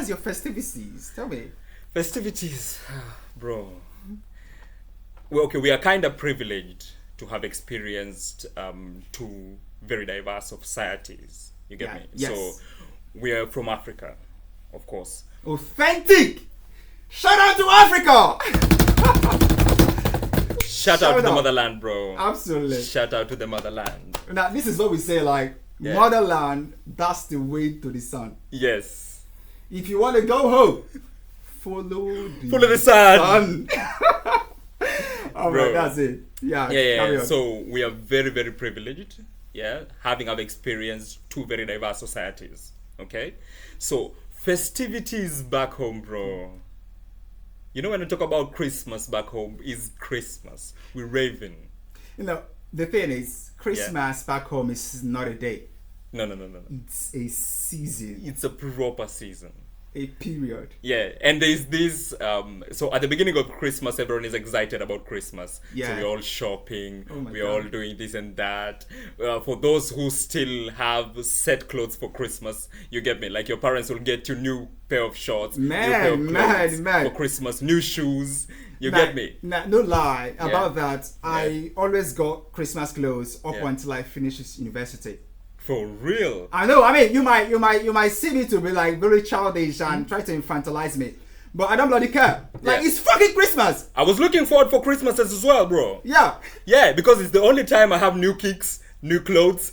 How's your festivities? Tell me. Festivities, bro. Well, okay, we are kind of privileged to have experienced two very diverse societies. You get me? Yes. So we are from Africa, of course. Authentic. Shout out to Africa. Shout out to the motherland, bro. Absolutely. Shout out to the motherland. Now this is what we say, like Yeah. motherland. That's the way to the sun. Yes. If you want to go home, follow the sun. Oh Bro. man, that's it. Yeah. Yeah. Carry on. So we are very, very privileged. Yeah, having have experienced two very diverse societies. Okay, so festivities back home, bro. You know, when we talk about Christmas back home, is Christmas. We're raving. You know, the thing is, Christmas back home is not a day. No. It's a season, It's a proper season. a period. Yeah, and there's this. So at the beginning of Christmas, everyone is excited about Christmas. Yeah. So we're all shopping. Oh my we're God. all doing this and that. For those who still have set clothes for Christmas, you get me. Like your parents will get you new pair of shorts, new pair of clothes Man. for Christmas, new shoes. You Nah, get me. Nah, no lie about that. I always got Christmas clothes up Yeah. until I finished university. For real. I know. I mean, you might see me to be like very childish and try to infantilize me, but I don't bloody care. Like Yeah. it's fucking Christmas. I was looking forward for Christmas as well, bro. Yeah. Yeah, because it's the only time I have new kicks, new clothes.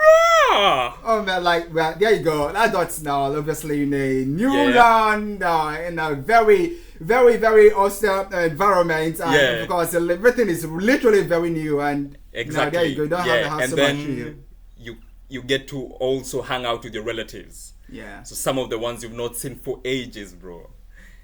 Rah! Oh man, like well, there you go. That's now obviously in a new Yeah. land, in a very, very, very austere environment, and Yeah. because everything is literally very new. And Exactly. now there you go. You don't have to have and so then much to you. you get to also hang out with your relatives. Yeah. So some of the ones you've not seen for ages, bro.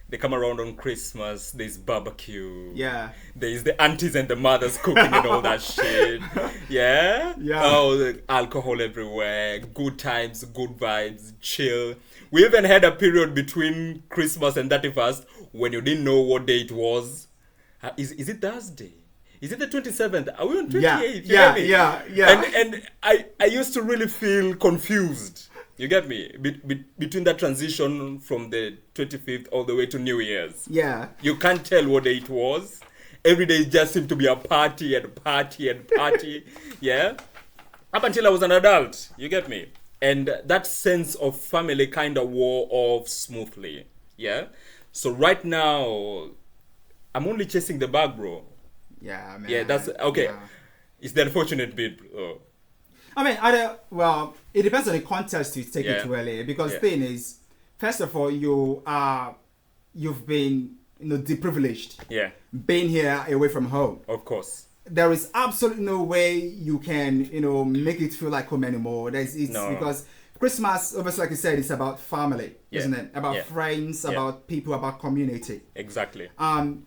They come around on Christmas. There's barbecue. Yeah. There's the aunties and the mothers cooking and all that shit. Yeah. Yeah. Oh, the alcohol everywhere. Good times, good vibes, chill. We even had a period between Christmas and 31st when you didn't know what day it was. Is it Thursday? Is it the 27th? Are we on 28th? Yeah. You get me? Yeah. And I used to really feel confused. You get me? Between that transition from the 25th all the way to New Year's. Yeah. You can't tell what day it was. Every day just seemed to be a party and party and party. Yeah? Up until I was an adult. You get me? And that sense of family kind of wore off smoothly. Yeah? So right now, I'm only chasing the bag, bro. Yeah, man. Yeah, that's okay. Yeah. It's the unfortunate bit. Oh. I mean, well, it depends on the context you take it Yeah. really, because Yeah. thing is, first of all, you've been deprivileged, Yeah, being here away from home. of course. There is absolutely no way you can make it feel like home anymore. No. Because Christmas, obviously, like you said, it's about family, Yeah. isn't it? About Yeah. friends, Yeah. about people, about community. Exactly.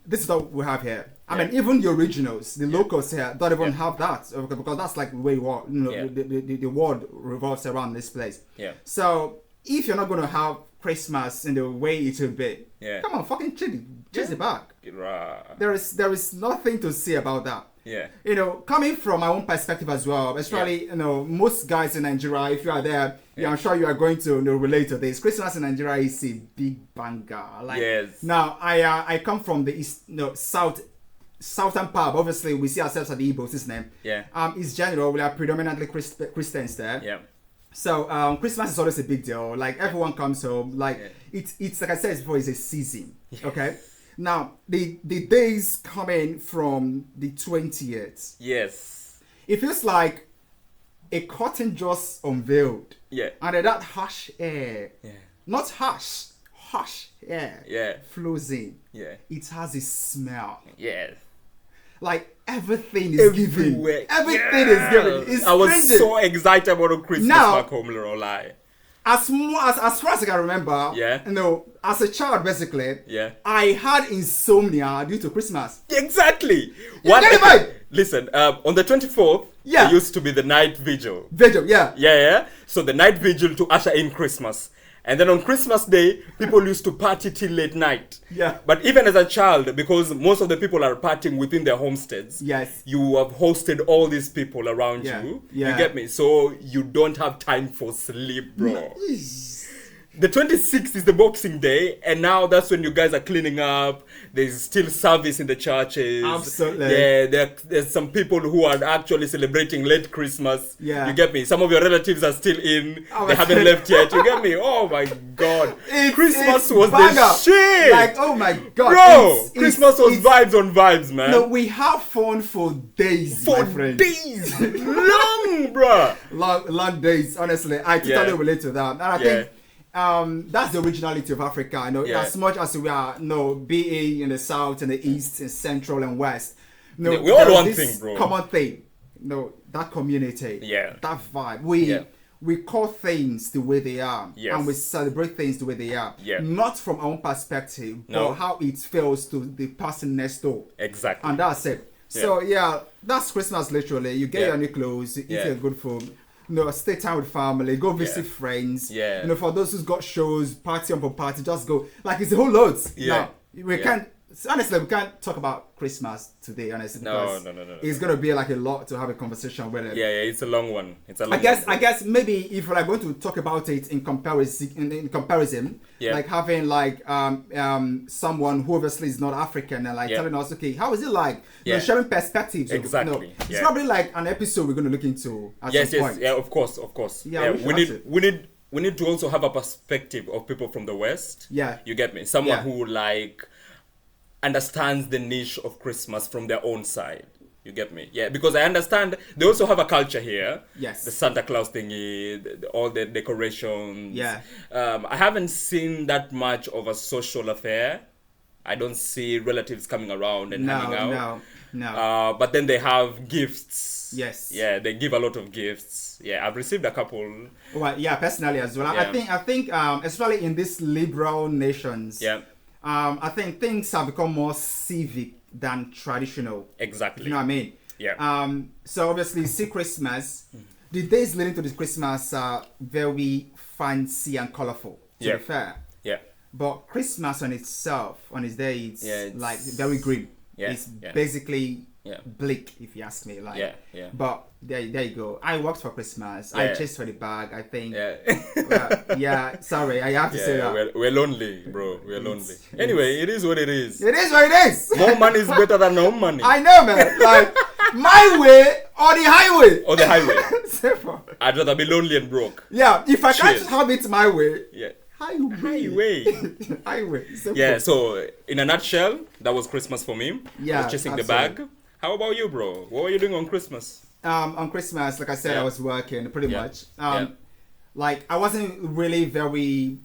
This is what we have here. I Yeah. mean, even the originals, the locals here, don't even Yeah. have that because that's like the way Yeah. the world revolves around this place. Yeah. So if you're not going to have Christmas in the way it will be, Yeah. come on, fucking chase it back. Rah. There is nothing to say about that. Yeah. Coming from my own perspective as well, especially most guys in Nigeria, if you are there, yeah, I'm sure you are going to relate to this. Christmas in Nigeria is a big banger. Like, Yes. Now I come from the east, southern part. Obviously, we see ourselves as the Igbos, isn't it? Yeah. It's general. We are predominantly Christians there. Yeah. So Christmas is always a big deal. Like everyone comes home. Like Yeah. it's like I said before, it's a season. Okay. Now the days coming from the 20th. Yes. It feels like a curtain just unveiled. Yeah. And then that harsh air, Yeah. not harsh air, Yeah. flows in. Yeah. It has a smell. Yes. Like everything is given. Everywhere. Everything is given. It's I was crazy. so excited about Christmas Now- back home, no lie. As far as I can remember, Yeah. As a child, basically, Yeah. I had insomnia due to Christmas. Exactly. get it, mate? Listen, on the 24th, Yeah. there used to be the night vigil. Vigil, yeah. Yeah. So the night vigil to usher in Christmas. And then on Christmas Day, people used to party till late night. Yeah. But even as a child, because most of the people are partying within their homesteads, Yes. you have hosted all these people around Yeah. you. Yeah. You get me? So you don't have time for sleep, bro. The 26th is the Boxing Day, and now that's when you guys are cleaning up. There's still service in the churches. Absolutely. Yeah, there's some people who are actually celebrating late Christmas. Yeah. You get me? Some of your relatives are still in. Oh, They haven't left yet. You get me? Oh my God. Christmas was banger. the shit. Like, oh my God. Bro, Christmas was vibes on vibes, man. No, we have fun for days, For my friend. days. Long, bro. Long days, honestly. I totally Yeah. relate to that. And I think that's the originality of Africa. You know, Yeah. as much as we are, be in the south and the east and central and west. No, Yeah, we're all there's one this thing, bro. Common thing. No, that community. Yeah. That vibe. Yeah. We call things the way they are, Yes. and we celebrate things the way they are. Yeah. Not from our own perspective, No. but how it feels to the person next door. Exactly. And that's it. So that's Christmas literally. You get Yeah. your new clothes, you eat Yeah. your good food, stay time with family, go visit friends. Yeah. For those who's got shows, party on party, just go. Like it's a whole load. Yeah. Now, we can't honestly we can't talk about Christmas today, honestly, No, because no. it's gonna be like a lot to have a conversation with it. Yeah, it's a long one. It's a long I guess maybe if we're going to talk about it in comparison, Yeah. like having someone who obviously is not African and telling us, okay, how is it like? Yeah. Sharing perspectives. Exactly, It's yeah. probably like an episode we're going to look into at Yes, some yes, point. yeah, of course. Yeah, we need to also have a perspective of people from the West. Yeah. You get me? Someone Yeah. who understands the niche of Christmas from their own side. You get me? Yeah, because I understand they also have a culture here. Yes. The Santa Claus thingy, all the decorations. Yeah. I haven't seen that much of a social affair. I don't see relatives coming around and hanging out. No. But then they have gifts. Yes. Yeah, they give a lot of gifts. Yeah, I've received a couple. Well, yeah, personally as well. Yeah. I think, especially in these liberal nations. Yeah, I think things have become more civic than traditional. exactly. You know what I mean? Yeah. So obviously, see Christmas. The days leading to this Christmas are very fancy and colorful. To Yeah. be fair, Yeah. but Christmas on itself, on its day, it's like it's- very grim. Yeah, It's yeah. basically Yeah. bleak, if you ask me. Like, Yeah. But there you go. I worked for Christmas. I Yeah. chased for the bag. I think. Yeah. Sorry, I have to say Yeah, that. we're lonely, bro. We're lonely. Anyway, it is what it is. It is what it is. More money is better than no money. I know, man. Like my way or the highway. Or the highway. Simple. I'd rather be lonely and broke. Yeah, if I can't Cheers. have it my way, Yeah. highway. Highway. Highway. Simple. Yeah, so in a nutshell, that was Christmas for me. Yeah, I was chasing absolutely. the bag. How about you, bro? What were you doing on Christmas? On Christmas, like I said, Yeah. I was working pretty Yeah. much. Yeah. Like I wasn't really very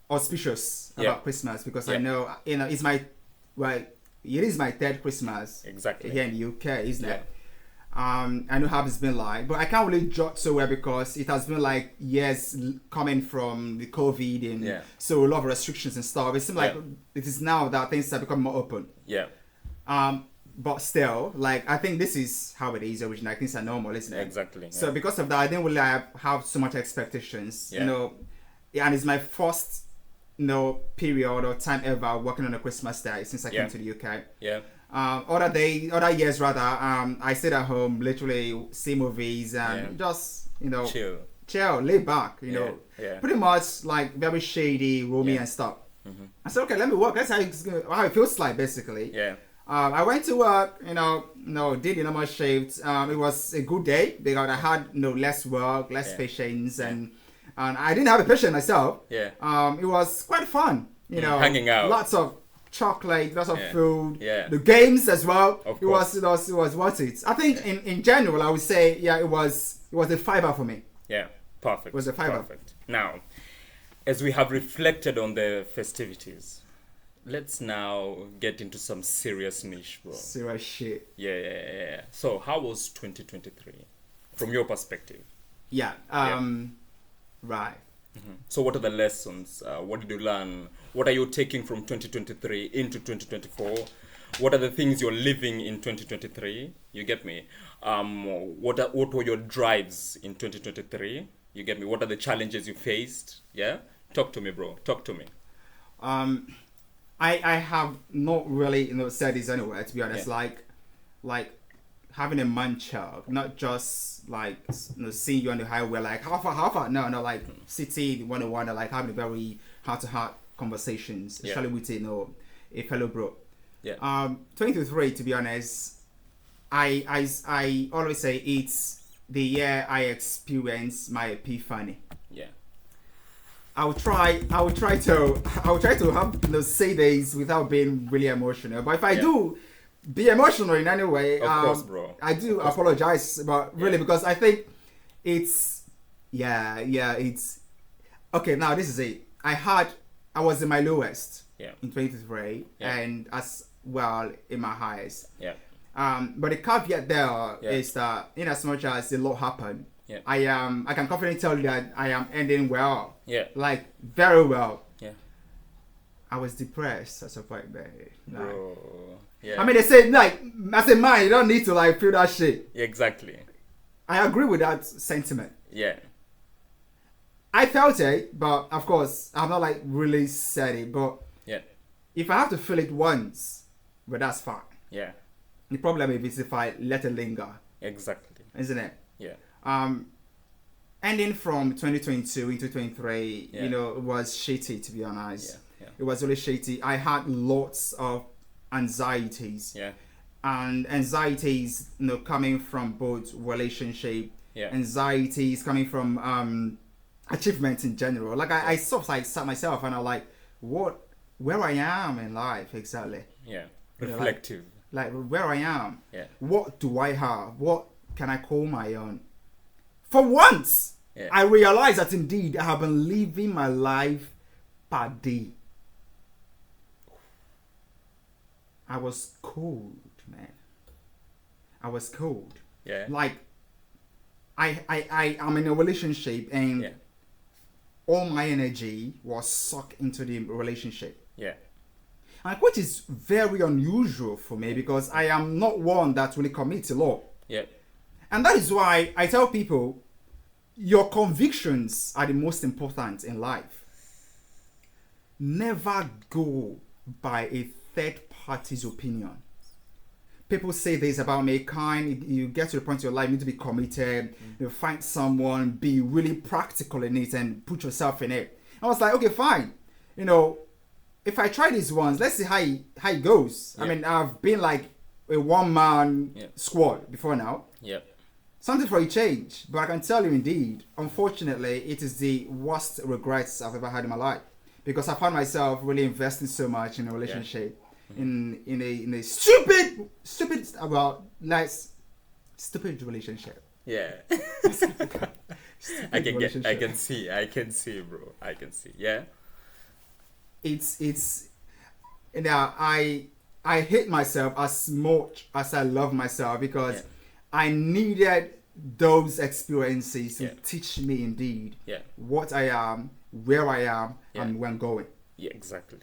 auspicious Yeah. about Christmas because I Yeah. know, it's it is my third Christmas Exactly. here in the UK, isn't Yeah. it? I know how it's been like, but I can't really judge so well because it has been like years coming from the COVID and Yeah. so a lot of restrictions and stuff. It seems like Yeah. it is now that things have become more open. Yeah. But still, like I think this is how it is originally. Things are normal, isn't it? Exactly. So yeah. because of that, I didn't really have so much expectations, Yeah. And it's my first, period or time ever working on a Christmas day since I Yeah. came to the UK. Yeah. Other years rather, I stayed at home, literally see movies and just, chill, lay back, Yeah. pretty much like very shady, roomy Yeah. and stuff. I said, okay, let me work. That's how it feels like, basically. Yeah. I went to work, did the normal shift. It was a good day because I had less work, less Yeah. patience, and I didn't have a patient myself. Yeah. It was quite fun, hanging out. lots of chocolate, lots of Yeah. food, Yeah. the games as well. Of It was worth it. I think in general, I would say, it was a fiber for me. Yeah. Perfect. Was a fiber. Perfect. Now, as we have reflected on the festivities, let's now get into some serious niche, bro. Serious shit. Yeah. So, how was 2023 from your perspective? Yeah. Right. So, what are the lessons? What did you learn? What are you taking from 2023 into 2024? What are the things you're living in 2023? You get me? What were your drives in 2023? You get me? What are the challenges you faced? Yeah? Talk to me, bro. Talk to me. I have not really said this anywhere, to be honest. Yeah. Like having a man child, not just like seeing you on the highway, like how far, no, like city 101, like having a very heart-to-heart conversations, especially with a fellow bro. Yeah. 2023, to be honest, I always say it's the year I experienced my epiphany. Yeah. I will try to have say this without being really emotional. But if I do be emotional in any way, Of course, bro. I do apologize. But really, because I think it's it's okay. Now this is it. I was in my lowest in 2023, and as well in my highest. Yeah. But the caveat there is that in as much as a lot happened, I can confidently tell you that I am ending well. Yeah. Like very well. Yeah. I was depressed at some point, man. Like, Bro. Yeah. I mean, they say like as a man, you don't need to like feel that shit. Exactly. I agree with that sentiment. Yeah. I felt it, but of course, I've not like really said it. But if I have to feel it once, but that's fine. Yeah. The problem is if I let it linger. Exactly. Isn't it? Yeah. Ending from 2022 into 2023, it was shitty, to be honest. Yeah. It was really shitty. I had lots of anxieties. Yeah. And anxieties, coming from both relationship, anxieties coming from achievements in general. Like I sort of like sat myself and I'm like, where I am in life exactly. Yeah. Reflective. Like where I am. Yeah. What do I have? What can I call my own? For once, I realized that indeed I have been living my life per day. I was cold, man. I was cold. Yeah. Like I am in a relationship and all my energy was sucked into the relationship. Yeah. And which is very unusual for me because I am not one that really commits a lot. Yeah. And that is why I tell people your convictions are the most important in life. Never go by a third party's opinion. People say this about me, you get to the point in your life, you need to be committed, you find someone, be really practical in it and put yourself in it. I was like, okay, fine. If I try these ones, let's see how it goes. I mean, I've been like a one-man squad before now. Yeah. Something for a change. But I can tell you indeed, unfortunately, it is the worst regrets I've ever had in my life. Because I found myself really investing so much in a relationship. In a stupid relationship. Yeah. I can see, bro. I can see. Yeah. It's I hate myself as much as I love myself because I needed those experiences to teach me indeed what I am, where I am, and where I'm going. Yeah, exactly.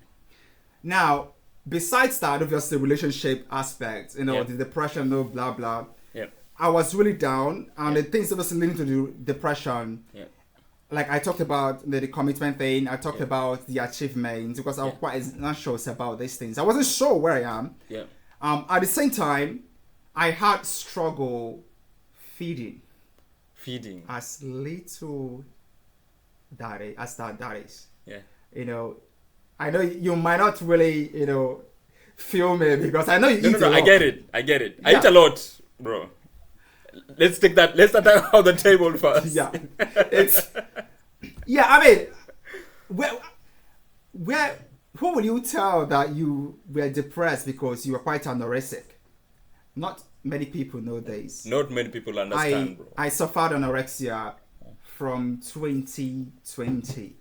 Now, besides that, obviously, relationship aspect, the depression, blah blah. Yeah. I was really down, and the things obviously leading to the depression. Yeah. Like I talked about the commitment thing, I talked about the achievements because I was quite anxious about these things. I wasn't sure where I am. Yeah. At the same time, I had struggle feeding. As little as that is. Yeah. I know you might not really, feel me because I know you eat a lot. I get it. I eat a lot, bro. Let's take that out the table first. Yeah. I mean, who will you tell that you were depressed because you were quite anorexic? Not many people nowadays. Not many people understand, bro. I suffered anorexia from 2020.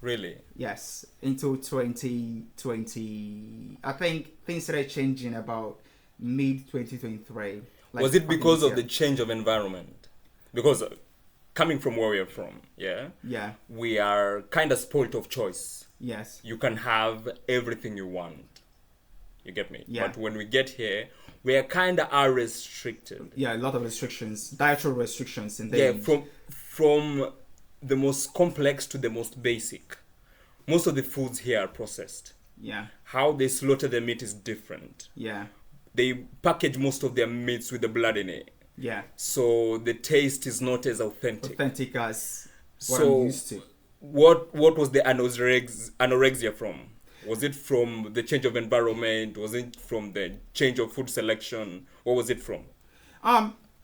Really? Yes, into 2020. I think things started changing about mid 2023. Was it because of the change of environment? Because coming from where we're from, we are kind of spoilt of choice. Yes. You can have everything you want. You get me? Yeah. But when we get here, we are kind of are restricted. Yeah, a lot of restrictions, dietary restrictions. From the most complex to the most basic. Most of the foods here are processed. Yeah. How they slaughter the meat is different. Yeah. they package most of their meats with the blood in it. Yeah. So the taste is not as authentic. Authentic as what So I'm used to. what was the anorexia from? Was it from the change of environment? Was it from the change of food selection? What was it from?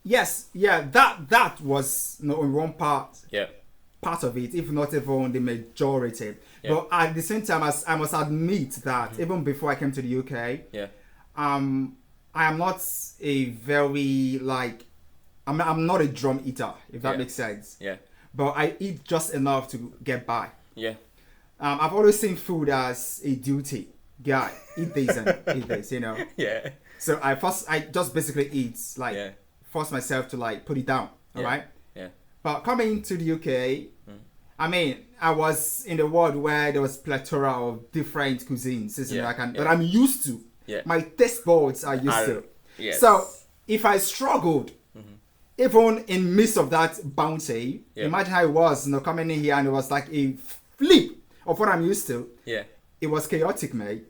Yes, yeah, that was in one part Yeah. of it, if not even the majority. Yeah. But at the same time, I must admit that even before I came to the UK, Yeah. I am not a very I'm not a drum eater, if that Yeah. makes sense. Yeah. But I eat just enough to get by. Yeah. I've always seen food as a duty. Guy, eat this and eat this, you know. Yeah. So I just basically eat, Yeah. force myself to put it down. All Yeah. right. Yeah. But coming to the UK, I mean, I was in a world where there was plethora of different cuisines, Yeah. that I'm used to. Yeah. My taste buds are used to. Yes. So if I struggled, even in midst of that bounty, Yeah. imagine how it was, coming in here and it was like a flip of what I'm used to. Yeah. It was chaotic, mate.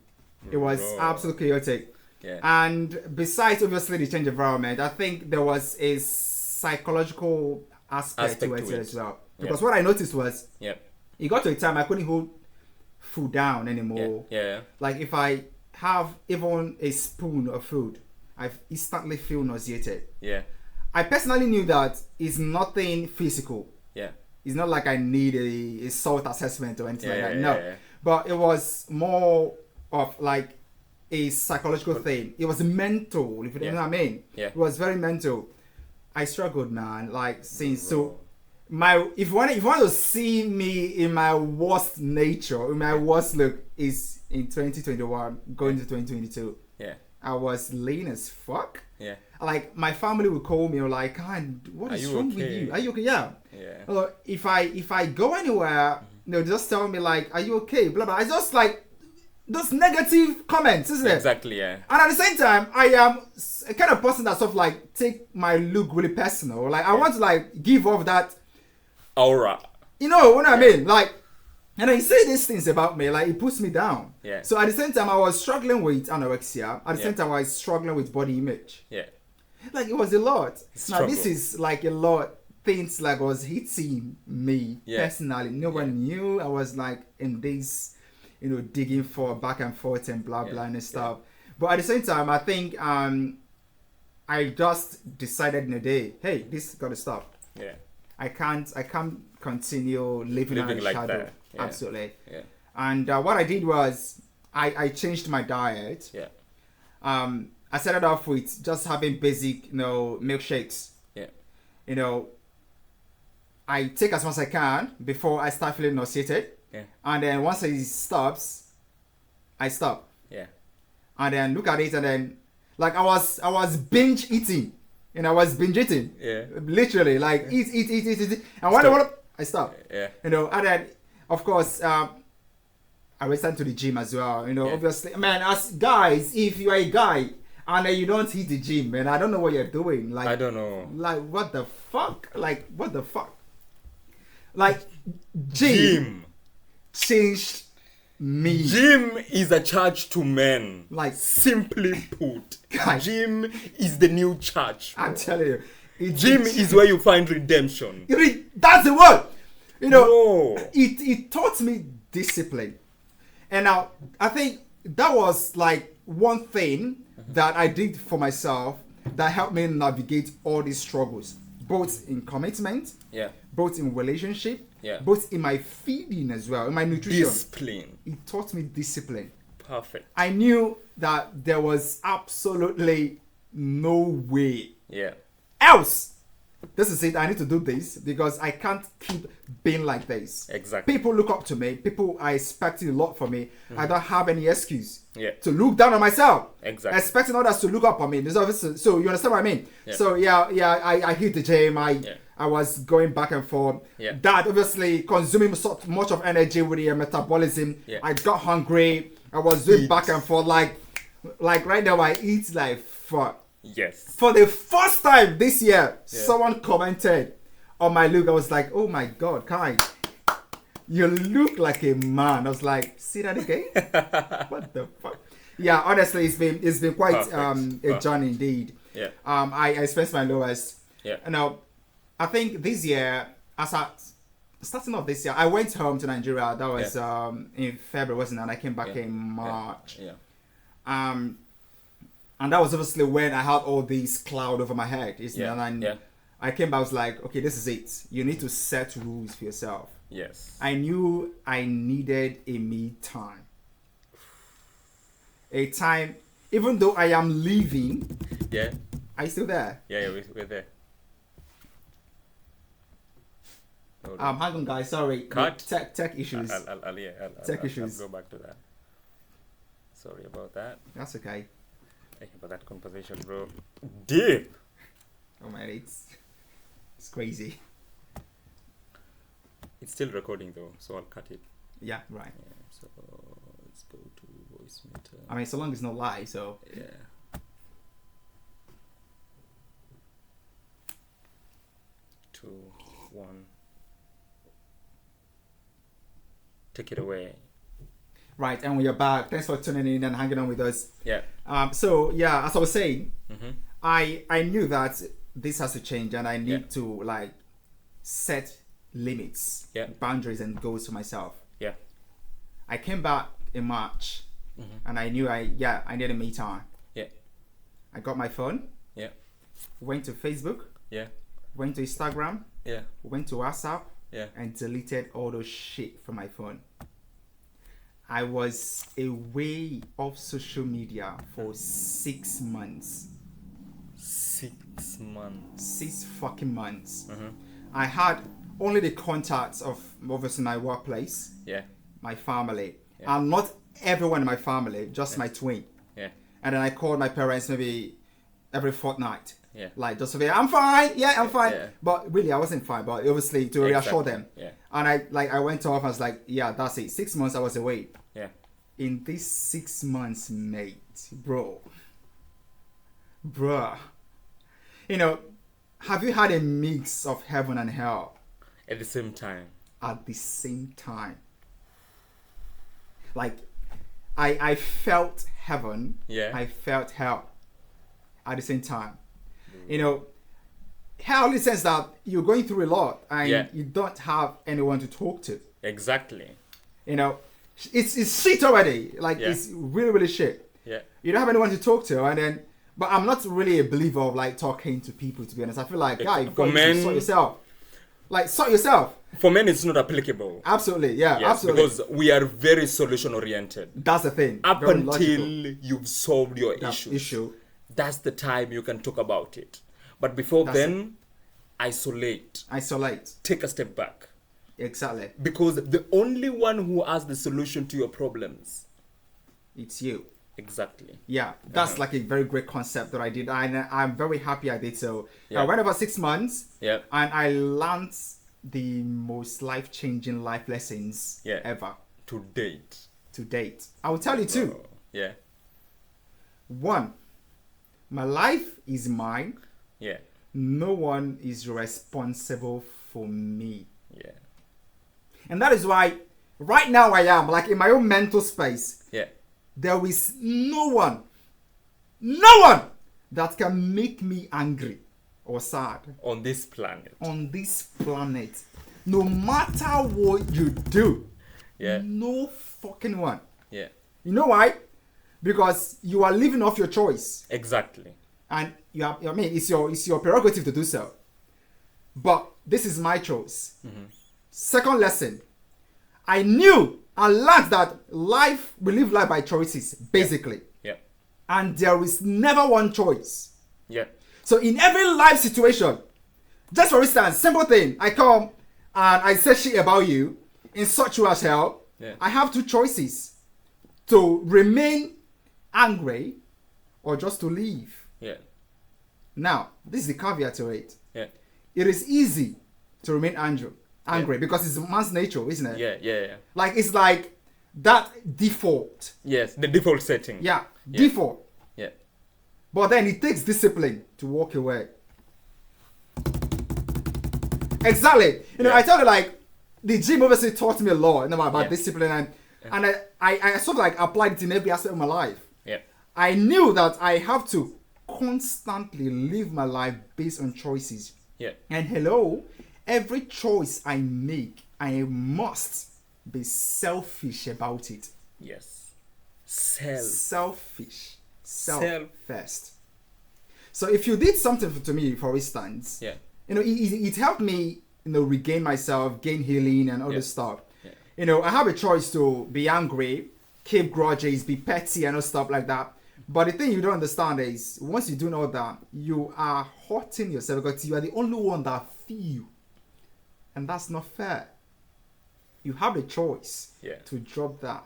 It was Bro. absolutely chaotic. Yeah. And besides, obviously, the change environment, I think there was a psychological aspect to it as well. Because what I noticed was, Yeah. it got to a time I couldn't hold food down anymore. Yeah. Like if I have even a spoon of food, I instantly feel nauseated. Yeah. I personally knew that it's nothing physical. Yeah. It's not like I need a SALT assessment or anything like that. No. Yeah. But it was more of like a psychological thing. It was mental, if you know what I mean. Yeah. It was very mental. I struggled, man. Since Bro. so if you want to see me in my worst nature, in my worst look, is in 2021 going to 2022. Yeah. I was lean as fuck. Yeah. Like my family would call me like, what Are is you wrong with okay?" you? Are you okay? Yeah. Yeah. If I go anywhere, they'll just tell me like, are you okay? Blah blah. I just like those negative comments, isn't it? Exactly. Yeah. And at the same time, I am a kind of person that sort of take my look really personal. Like I want to give off that, Aura. you know what I mean? And then you say these things about me, it puts me down. Yeah. So at the same time, I was struggling with anorexia. At the Yeah. same time, I was struggling with body image. Yeah. It was a lot. Struggle. Now this is a lot. Things was hitting me personally. No one knew. I was in this, digging for back and forth and blah blah and stuff. But at the same time, I think I just decided in a day, hey, this got to stop. Yeah. I can't continue living under a like shadow. that. Yeah. Absolutely. Yeah. And what I did was I changed my diet. Yeah. I started off with just having basic, milkshakes. Yeah. I take as much as I can before I start feeling nauseated. Yeah. And then once it stops, I stop. Yeah. And then look at it and then I was binge eating. And I was binge eating. Yeah. Literally, eat. And when I stop. Yeah. And then of course I returned to the gym as well. Obviously, man, as guys, if you are a guy and you don't hit the gym, man, I don't know what you're doing. I don't know. What the fuck? What the fuck? Gym changed me. Gym is a church to men. Simply put, Guys. gym is the new church. I'm telling you, Gym is where you find redemption. That's the word. No. It taught me discipline, and now I think that was one thing that I did for myself that helped me navigate all these struggles, both in commitment, Yeah. both in relationship, Yeah. both in my feeding as well, in my nutrition. Discipline. It taught me discipline. Perfect. I knew that there was absolutely no way Yeah. else. This is it. I need to do this because I can't keep being like this. Exactly. People look up to me. People are expecting a lot from me. I don't have any excuse Yeah. to look down on myself. Exactly. Expecting others to look up on me. So you understand what I mean? Yeah. So I hit the gym. I was going back and forth. Yeah. That obviously consuming so much of energy with your metabolism. Yeah. I got hungry. I was doing Eat. back and forth. Like right now I eat like fuck. Yes. For the first time this year, someone commented on my look. I was like, oh my God, Kai, you look like a man. I was like, see that again? What the fuck? Yeah, honestly, it's been quite Perfect. a journey indeed. Yeah. I experienced my lowest. Yeah. I think this year, starting off this year, I went home to Nigeria. That was in February, wasn't it? And I came back in March. Yeah. And that was obviously when I had all these cloud over my head. And Yeah. I came back, I was like, okay, this is it. You need to set rules for yourself. Yes. I knew I needed a me time. A time, even though I am leaving, Yeah. are you still there? Yeah. We're there. Hang on, guys. Sorry. Cut. Tech issues. Tech I'll issues. go back to that. Sorry about that. That's okay. Thank you for that conversation, bro. Deep. Oh man, it's crazy. It's still recording though, so I'll cut it. Yeah, right. Yeah, so let's go to voice meter. I mean, so long as it's not live, so. Yeah. 2, 1. Take it away. Right, and we are back. Thanks for tuning in and hanging on with us. Yeah. So yeah, as I was saying, Mm-hmm. I knew that this has to change, and I need Yeah. to like set limits, Yeah. boundaries, and goals for myself. Yeah. I came back in March, Mm-hmm. and I knew I needed me time. Yeah. I got my phone, Yeah. went to Facebook, Yeah. went to Instagram, Yeah. went to WhatsApp, Yeah. and deleted all those shit from my phone. I was away off social media for 6 months. 6 months. 6 fucking months. Mm-hmm. I had only the contacts of obviously my workplace, Yeah. my family, Yeah. and not everyone in my family, just my twin. Yeah. And then I called my parents maybe every fortnight. Yeah. Like just to be, I'm fine, yeah, I'm fine. Yeah. But really, I wasn't fine. But obviously to reassure them. Yeah. And I went off. I was like, yeah, that's it. 6 months I was away. Yeah. In these 6 months, mate, bruh, have you had a mix of heaven and hell At the same time. at the same time? Like, I felt heaven. Yeah. I felt hell at the same time. Hell in the sense that you're going through a lot and Yeah. you don't have anyone to talk to. Exactly. It's shit already. Like, Yeah. it's really, really shit. Yeah. You don't have anyone to talk to, but I'm not really a believer of like talking to people, to be honest. I feel like, guy, you've got to sort yourself. Like, sort yourself. For men, it's not applicable. Absolutely, yeah, Yes, absolutely. because we are very solution oriented. That's the thing. Up Very until logical. you've solved your That issue. that's the time you can talk about it. But before That's then, isolate. Isolate. Take a step back. Exactly. Because the only one who has the solution to your problems. It's you. Exactly. Yeah, that's like a very great concept that I did, and I'm very happy I did so. Yeah. I went about 6 months, Yeah. and I learned the most life-changing life lessons Yeah. ever To date. to date. I will tell you two. Oh, yeah. One, my life is mine. Yeah. No one is responsible for me. Yeah. And that is why right now I am like in my own mental space. Yeah. There is no one that can make me angry or sad On this planet. on this planet. No matter what you do. Yeah. No fucking one. Yeah. You know why? Because you are living off your choice. Exactly. And it's your prerogative to do so. But this is my choice. Mm-hmm. Second lesson. I knew and learned that we live life by choices, basically. Yeah. And there is never one choice. Yeah. So in every life situation, just for instance, simple thing, I come and I say shit about you, insult you as hell. Yeah. I have two choices: to remain angry or just to leave. Yeah. Now, this is the caveat to it. Yeah. It is easy to remain angry because it's man's nature, isn't it? Yeah. Yeah. Yeah. Like, it's like that default. Yes. The default setting. Yeah, Yeah. default. Yeah. But then it takes discipline to walk away. Exactly. Yeah. I tell you, like, the gym obviously taught me a lot about Yeah. discipline, and I sort of like applied it in every aspect of my life. Yeah. I knew that I have to constantly live my life based on choices. Yeah. And hello, every choice I make, I must be selfish about it. Yes. Selfish. Self. First. So if you did something to me, for instance, Yeah. it helped me, regain myself, gain healing and all this stuff. Yeah. I have a choice to be angry, keep grudges, be petty and all stuff like that. But the thing you don't understand is, once you do all that, you are hurting yourself because you are the only one that feel. And that's not fair. You have a choice to drop that.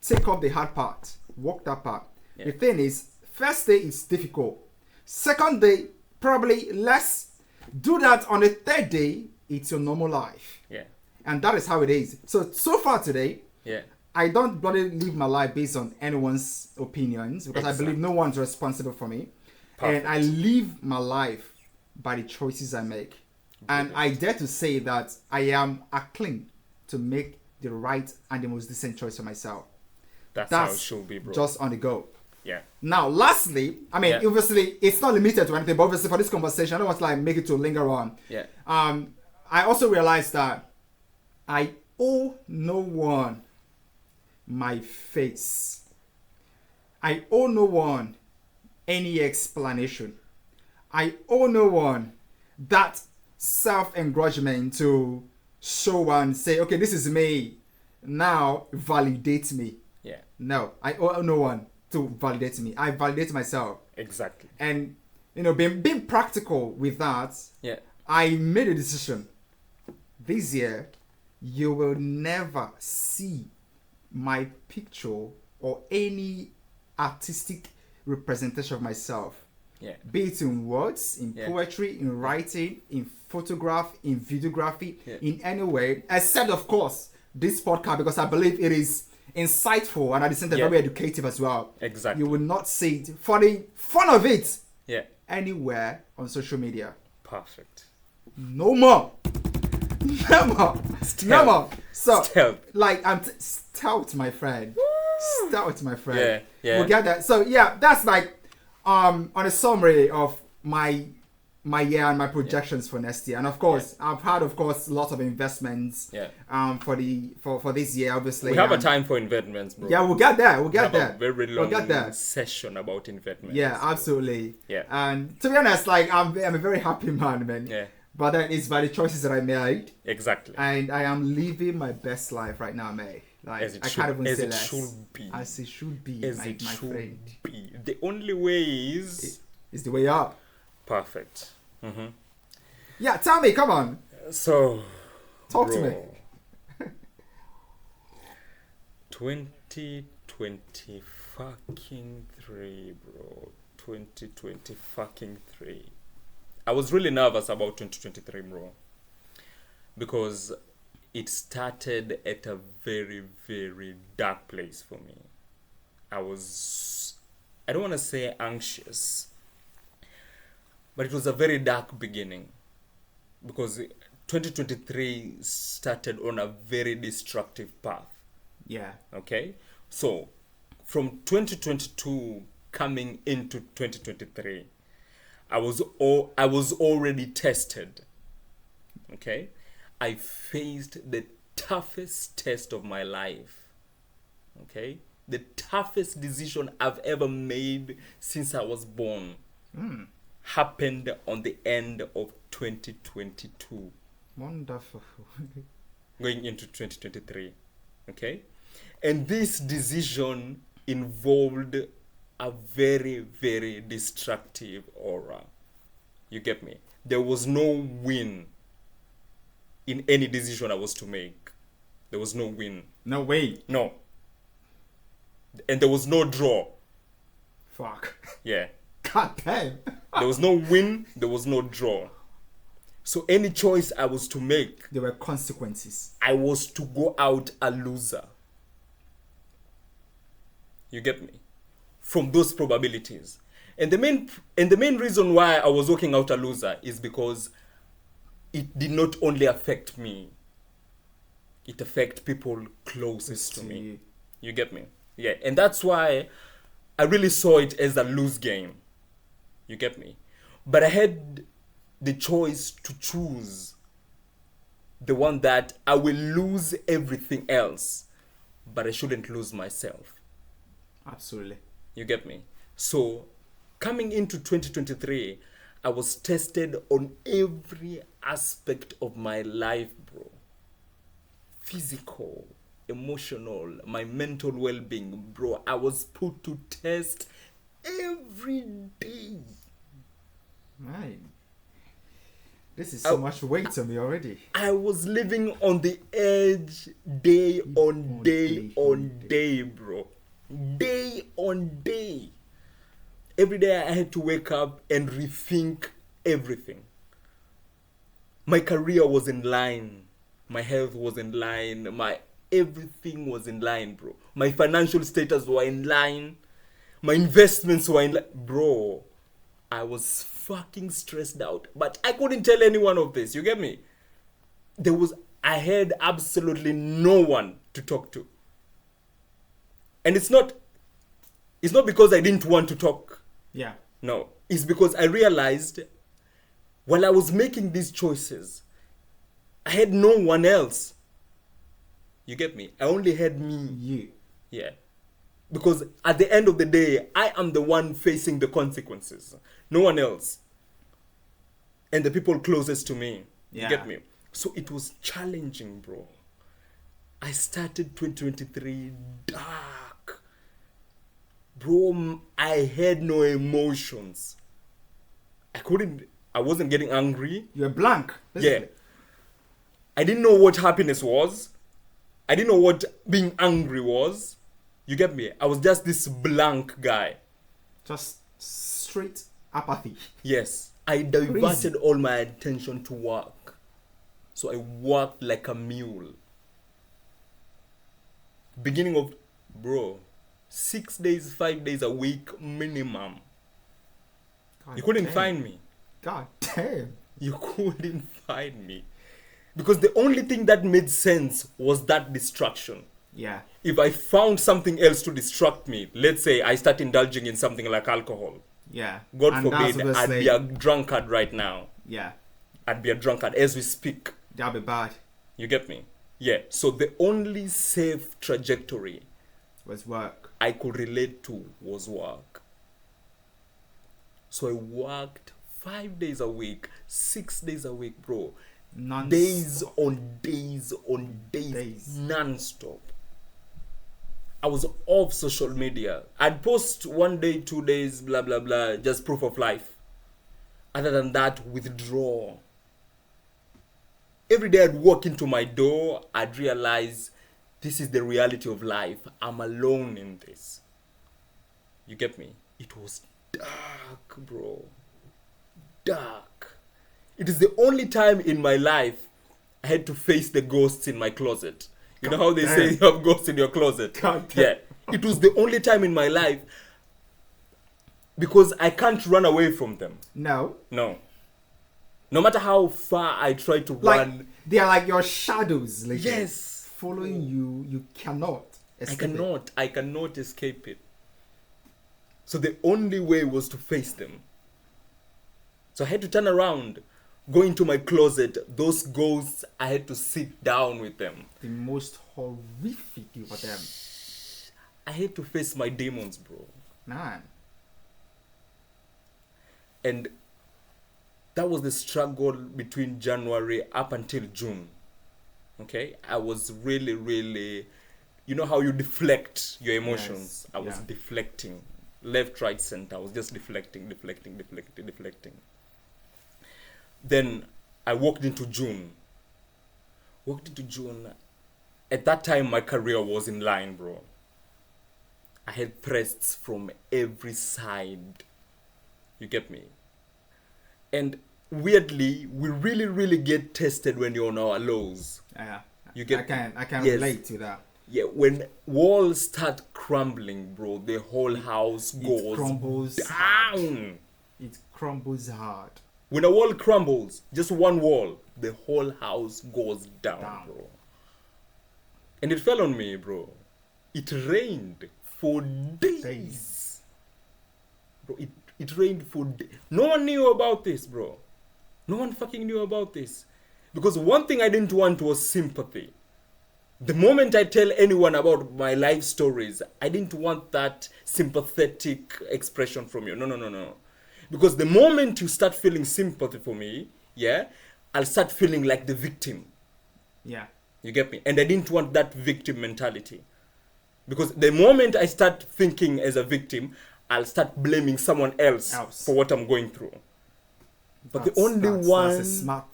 Take up the hard part. Walk that part. Yeah. The thing is, first day is difficult. Second day, probably less. Do that on the third day, it's your normal life. Yeah. And that is how it is. So far today, Yeah. I don't bloody live my life based on anyone's opinions because I believe no one's responsible for me. Perfect. And I live my life by the choices I make. And I dare to say that I am acclaimed to make the right and the most decent choice for myself. That's how it should be, bro. Just on the go. Yeah. Now, lastly, obviously, it's not limited to anything, but obviously for this conversation, I don't want to make it to linger on. Yeah. I also realized that I owe no one my face. I owe no one any explanation. I owe no one that self-encouragement to show and say, okay, this is me. Now validate me. Yeah. No, I owe no one to validate me. I validate myself. Exactly. And being practical with that, Yeah. I made a decision. This year, you will never see my picture or any artistic representation of myself. Yeah. Be it in words, in poetry, in writing, in photograph, in videography, in any way, except of course this podcast, because I believe it is insightful and at the same time very educative as well. Exactly. You will not see it for the fun of it anywhere on social media. Perfect. No more. No more. No more. So, Stealth. like, I'm stout, my friend. Stout, my friend. Yeah, yeah. We'll get that. So, yeah, that's like on a summary of my year and my projections for next year. And of course, I've had, of course, lots of investments. For this year, obviously. We have a time for investments, bro. Yeah, we'll get there. We'll get there. A very long we'll get there. session about investments. Yeah, absolutely. Yeah. And to be honest, like I'm a very happy man, man. Yeah. But then it's by the choices that I made. Exactly. And I am living my best life right now, man. Like As it I should, can't even as say it less. should be. As it should be, As my it should friend. be. The only way is It's the way up. perfect. Yeah, tell me, come on. So, Talk to me. 2020 fucking 3, bro. 2020 fucking 3. I was really nervous about 2023, bro. Because it started at a very, very dark place for me. I don't want to say anxious, but it was a very dark beginning. Because 2023 started on a very destructive path. Yeah. Okay? So, from 2022 coming into 2023, I was already tested. Okay? I faced the toughest test of my life. Okay? The toughest decision I've ever made since I was born happened on the end of 2022. Wonderful. Going into 2023. Okay? And this decision involved a very, very destructive aura. You get me? There was no win in any decision I was to make. There was no win. No way. No. And there was no draw. Fuck. Yeah. God damn. There was no win, there was no draw. So any choice I was to make, There were consequences. I was to go out a loser. You get me? From those probabilities. And the main reason why I was walking out a loser is because it did not only affect me, it affected people closest to me. You get me? Yeah. And that's why I really saw it as a lose game. You get me? But I had the choice to choose the one that I will lose everything else, but I shouldn't lose myself. Absolutely. You get me? So, coming into 2023, I was tested on every aspect of my life, bro. Physical, emotional, my mental well-being, bro. I was put to test every day. Man, this is so much weight on me already. I was living on the edge day on day, bro. Day on day. Every day I had to wake up and rethink everything. My career was in line. My health was in line. My everything was in line, bro. My financial status were in line. My investments were in line. Bro, I was fucking stressed out. But I couldn't tell anyone of this. You get me? I had absolutely no one to talk to. And it's not because I didn't want to talk. Yeah. No. It's because I realized while I was making these choices, I had no one else. You get me? I only had me. You. Yeah. Because at the end of the day, I am the one facing the consequences. No one else. And the people closest to me. Yeah. You get me? So it was challenging, bro. I started 2023 dark. Bro, I had no emotions. I wasn't getting angry. You're blank. Basically. Yeah. I didn't know what happiness was. I didn't know what being angry was. You get me? I was just this blank guy. Just straight apathy. Yes. I diverted all my attention to work. So I worked like a mule. Beginning of, bro, 6 days, 5 days a week minimum. God You couldn't damn. find me. God damn. You couldn't find me. Because the only thing that made sense was that distraction. Yeah. If I found something else to distract me, let's say I start indulging in something like alcohol, Yeah. God And that's forbid, I'd obviously- be a drunkard right now. Yeah. I'd be a drunkard as we speak. That'll be bad. You get me? Yeah. So the only safe trajectory Was work. I could relate to was work. So I worked 5 days a week, 6 days a week, bro. Days on days on days, non-stop. I was off social media. I'd post 1 day, 2 days, blah, blah, blah, just proof of life. Other than that, withdraw. Every day I'd walk into my door, I'd realize this is the reality of life. I'm alone in this. You get me? It was dark, bro. Dark. It is the only time in my life I had to face the ghosts in my closet. You know how they say you have ghosts in your closet? God damn. Yeah. It was the only time in my life because I can't run away from them. No. No. No matter how far I try to Like, run, they are like your shadows. Like, yes. Following you. You cannot escape it. I cannot escape it. So the only way was to face them. So I had to turn around, go into my closet. Those ghosts, I had to sit down with them. The most horrific of them. I had to face my demons, bro. Man. And that was the struggle between January up until June. Okay? I was really, really... You know how you deflect your emotions? Yes. I was Yeah. deflecting. Left, right, center. I was just deflecting. Then I walked into June. At that time, my career was in line, bro. I had threats from every side. You get me? And weirdly, we really, really get tested when you're on our lows. Yeah. You get- I can Yes. relate to that. Yeah, when walls start crumbling, bro, the whole house goes crumbles down. It crumbles hard. When a wall crumbles, just one wall, the whole house goes down, bro. And it fell on me, bro. It rained for days. Bro, it rained for no one knew about this, bro. No one fucking knew about this. Because one thing I didn't want was sympathy. The moment I tell anyone about my life stories, I didn't want that sympathetic expression from you. No. Because the moment you start feeling sympathy for me, yeah, I'll start feeling like the victim. Yeah. You get me? And I didn't want that victim mentality. Because the moment I start thinking as a victim, I'll start blaming someone else. For what I'm going through. But that's a smart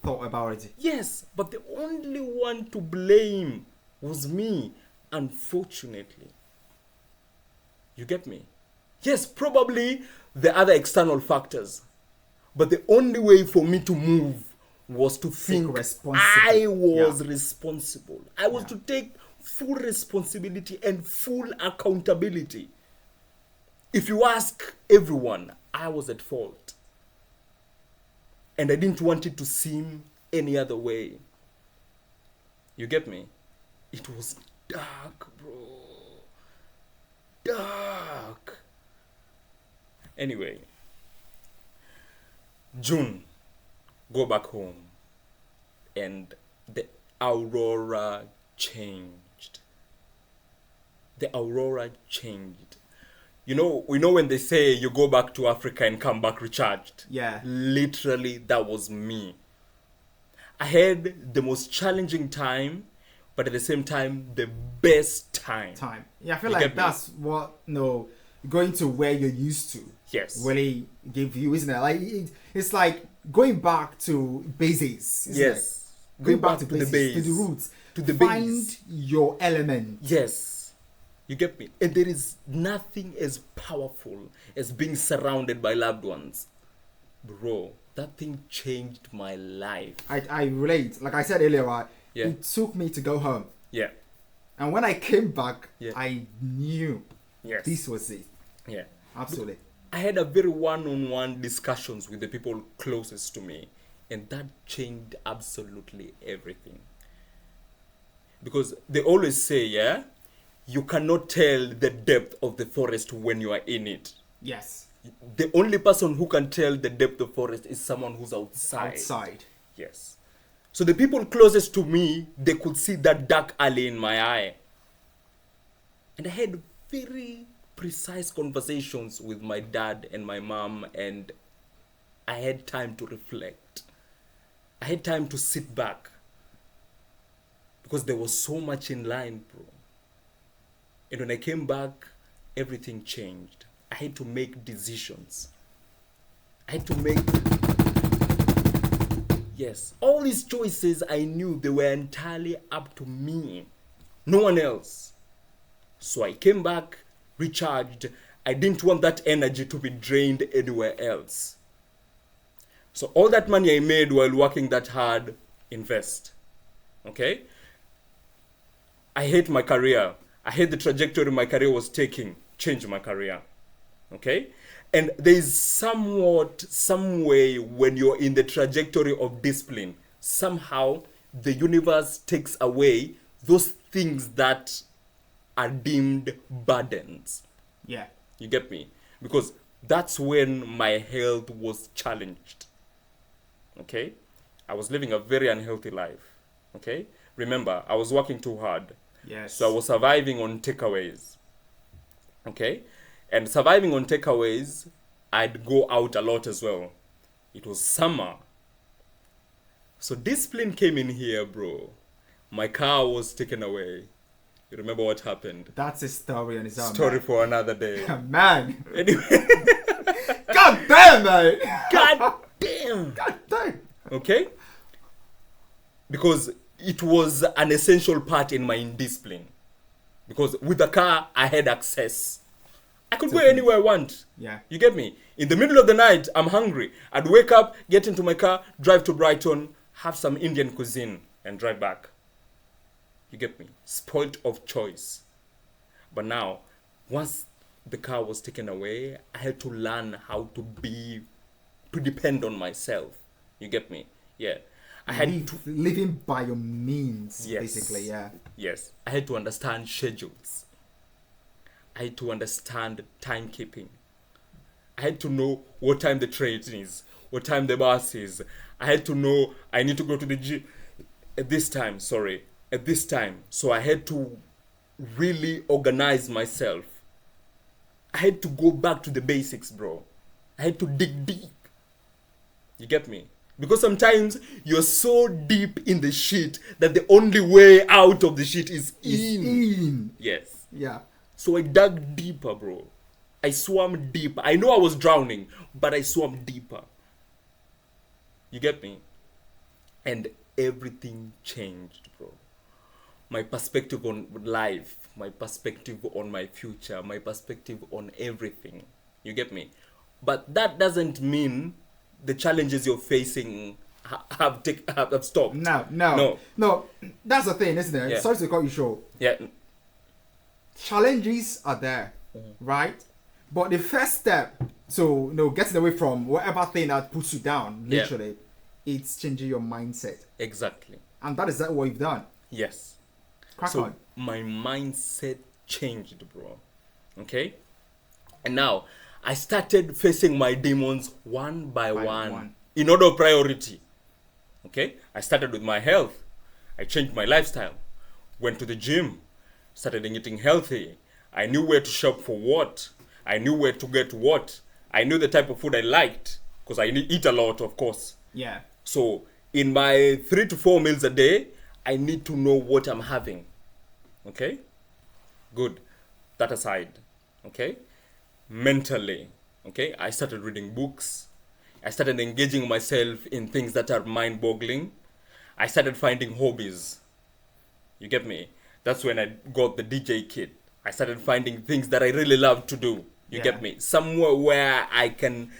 thought about it. Yes, but the only one to blame was me, unfortunately. You get me? Yes, probably the other external factors. But the only way for me to move was to think I was responsible. I was to take full responsibility and full accountability. If you ask everyone, I was at fault. And I didn't want it to seem any other way. You get me? It was dark, bro. Dark. Anyway. June. Go back home. And the aurora changed. The aurora changed. You know, we know when they say you go back to Africa and come back recharged. Yeah. Literally, that was me. I had the most challenging time, but at the same time, the best time. Yeah, I feel like that's what, going to where you're used to. Yes. Really give you, isn't it? Like, it's like going back to basics. Yes. Going back to basics, the base. to the roots. To the Find base. your element. Yes. You get me? And there is nothing as powerful as being surrounded by loved ones. Bro, that thing changed my life. I relate. Like I said earlier, it took me to go home. Yeah. And when I came back, I knew this was it. Yeah. Absolutely. I had a very one-on-one discussions with the people closest to me. And that changed absolutely everything. Because they always say, you cannot tell the depth of the forest when you are in it. Yes. The only person who can tell the depth of forest is someone who's outside. Yes. So the people closest to me, they could see that dark alley in my eye. And I had very precise conversations with my dad and my mom, and I had time to reflect. I had time to sit back. Because there was so much in line, bro. And when I came back, everything changed. I had to make decisions. Yes. All these choices, I knew they were entirely up to me. No one else. So I came back, recharged. I didn't want that energy to be drained anywhere else. So all that money I made while working that hard, invest. Okay? I hate my career. I hate the trajectory my career was taking. Change my career. Okay? And there is some way when you're in the trajectory of discipline, somehow the universe takes away those things that are deemed burdens. Yeah. You get me? Because that's when my health was challenged. Okay? I was living a very unhealthy life. Okay? Remember, I was working too hard. Yes. So I was surviving on takeaways. Okay? And surviving on takeaways, I'd go out a lot as well. It was summer. So discipline came in here, bro. My car was taken away. You remember what happened? That's a story on its own. Story for another day. Man. Anyway. God damn, man. God damn. God damn. Okay? Because it was an essential part in my indiscipline. Because with the car, I had access. I could go anywhere I want. Yeah. You get me? In the middle of the night, I'm hungry. I'd wake up, get into my car, drive to Brighton, have some Indian cuisine, and drive back. You get me? Spoilt of choice. But now, once the car was taken away, I had to learn how to depend on myself. You get me? Yeah. I had living by your means, yes, basically, yeah. Yes. I had to understand schedules. I had to understand timekeeping. I had to know what time the train is, what time the bus is. I had to know I need to go to the gym at this time, So I had to really organize myself. I had to go back to the basics, bro. I had to dig deep. You get me? Because sometimes you're so deep in the shit that the only way out of the shit is in. Yes. Yeah. So I dug deeper, bro. I swam deeper. I know I was drowning, but I swam deeper. You get me? And everything changed, bro. My perspective on life, my perspective on my future, my perspective on everything. You get me? But that doesn't mean the challenges you're facing have stopped. No. That's the thing, isn't it? Yeah. Sorry to cut you short. Yeah. Challenges are there, right? But the first step to getting away from whatever thing that puts you down, literally, it's changing your mindset. Exactly. And that is what you've done. Yes. Crack So on. my mindset changed, bro. Okay? And now I started facing my demons one by one in order of priority. Okay? I started with my health. I changed my lifestyle. Went to the gym. Started eating healthy. I knew where to shop for what. I knew where to get what. I knew the type of food I liked. Because I eat a lot, of course. Yeah. So in my 3 to 4 meals a day, I need to know what I'm having. Okay? Good. That aside. Okay? Mentally. Okay? I started reading books. I started engaging myself in things that are mind-boggling. I started finding hobbies. You get me? That's when I got the DJ kit. I started finding things that I really love to do. You get me? Somewhere where I can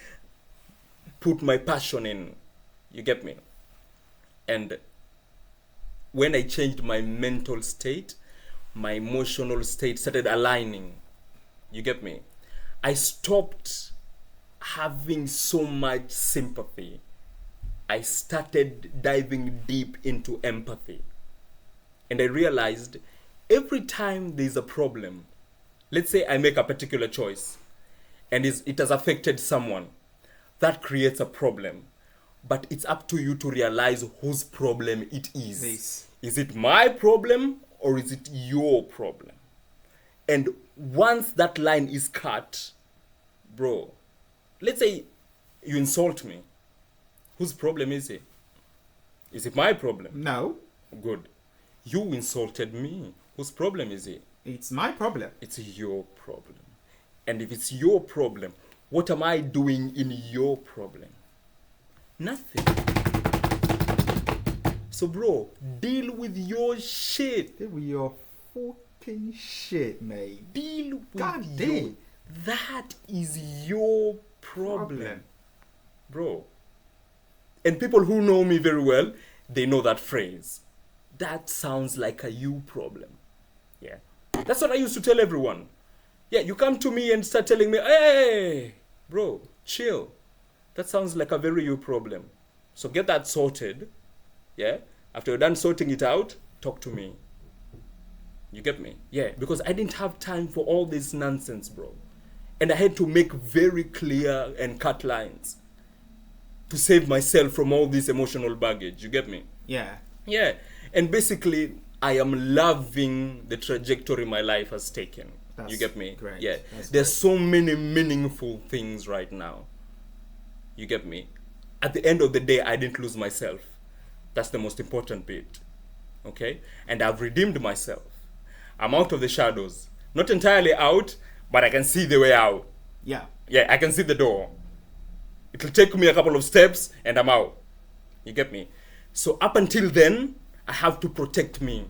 put my passion in. You get me? And when I changed my mental state, my emotional state started aligning. You get me? I stopped having so much sympathy. I started diving deep into empathy. And I realized every time there's a problem, let's say I make a particular choice and it has affected someone, that creates a problem. But it's up to you to realize whose problem it is. This. Is it my problem or is it your problem? And once that line is cut, bro, let's say you insult me. Whose problem is it? Is it my problem? No. Good. You insulted me. Whose problem is it? It's my problem. It's your problem. And if it's your problem, what am I doing in your problem? Nothing. So, bro, deal with your shit. Deal with your fucking shit, mate. Deal with God your... damn. That is your problem, bro. And people who know me very well, they know that phrase. That sounds like a you problem. Yeah. That's what I used to tell everyone. Yeah, you come to me and start telling me, hey, bro, chill. That sounds like a very you problem. So get that sorted. Yeah. After you're done sorting it out, talk to me. You get me? Yeah. Because I didn't have time for all this nonsense, bro. And I had to make very clear and cut lines to save myself from all this emotional baggage. You get me? Yeah. Yeah. And basically, I am loving the trajectory my life has taken. That's you get me? great. Yeah. That's There's great. so many meaningful things right now. You get me? At the end of the day, I didn't lose myself. That's the most important bit. Okay? And I've redeemed myself. I'm out of the shadows. Not entirely out, but I can see the way out. Yeah. Yeah, I can see the door. It'll take me a couple of steps and I'm out. You get me? So up until then, I have to protect me.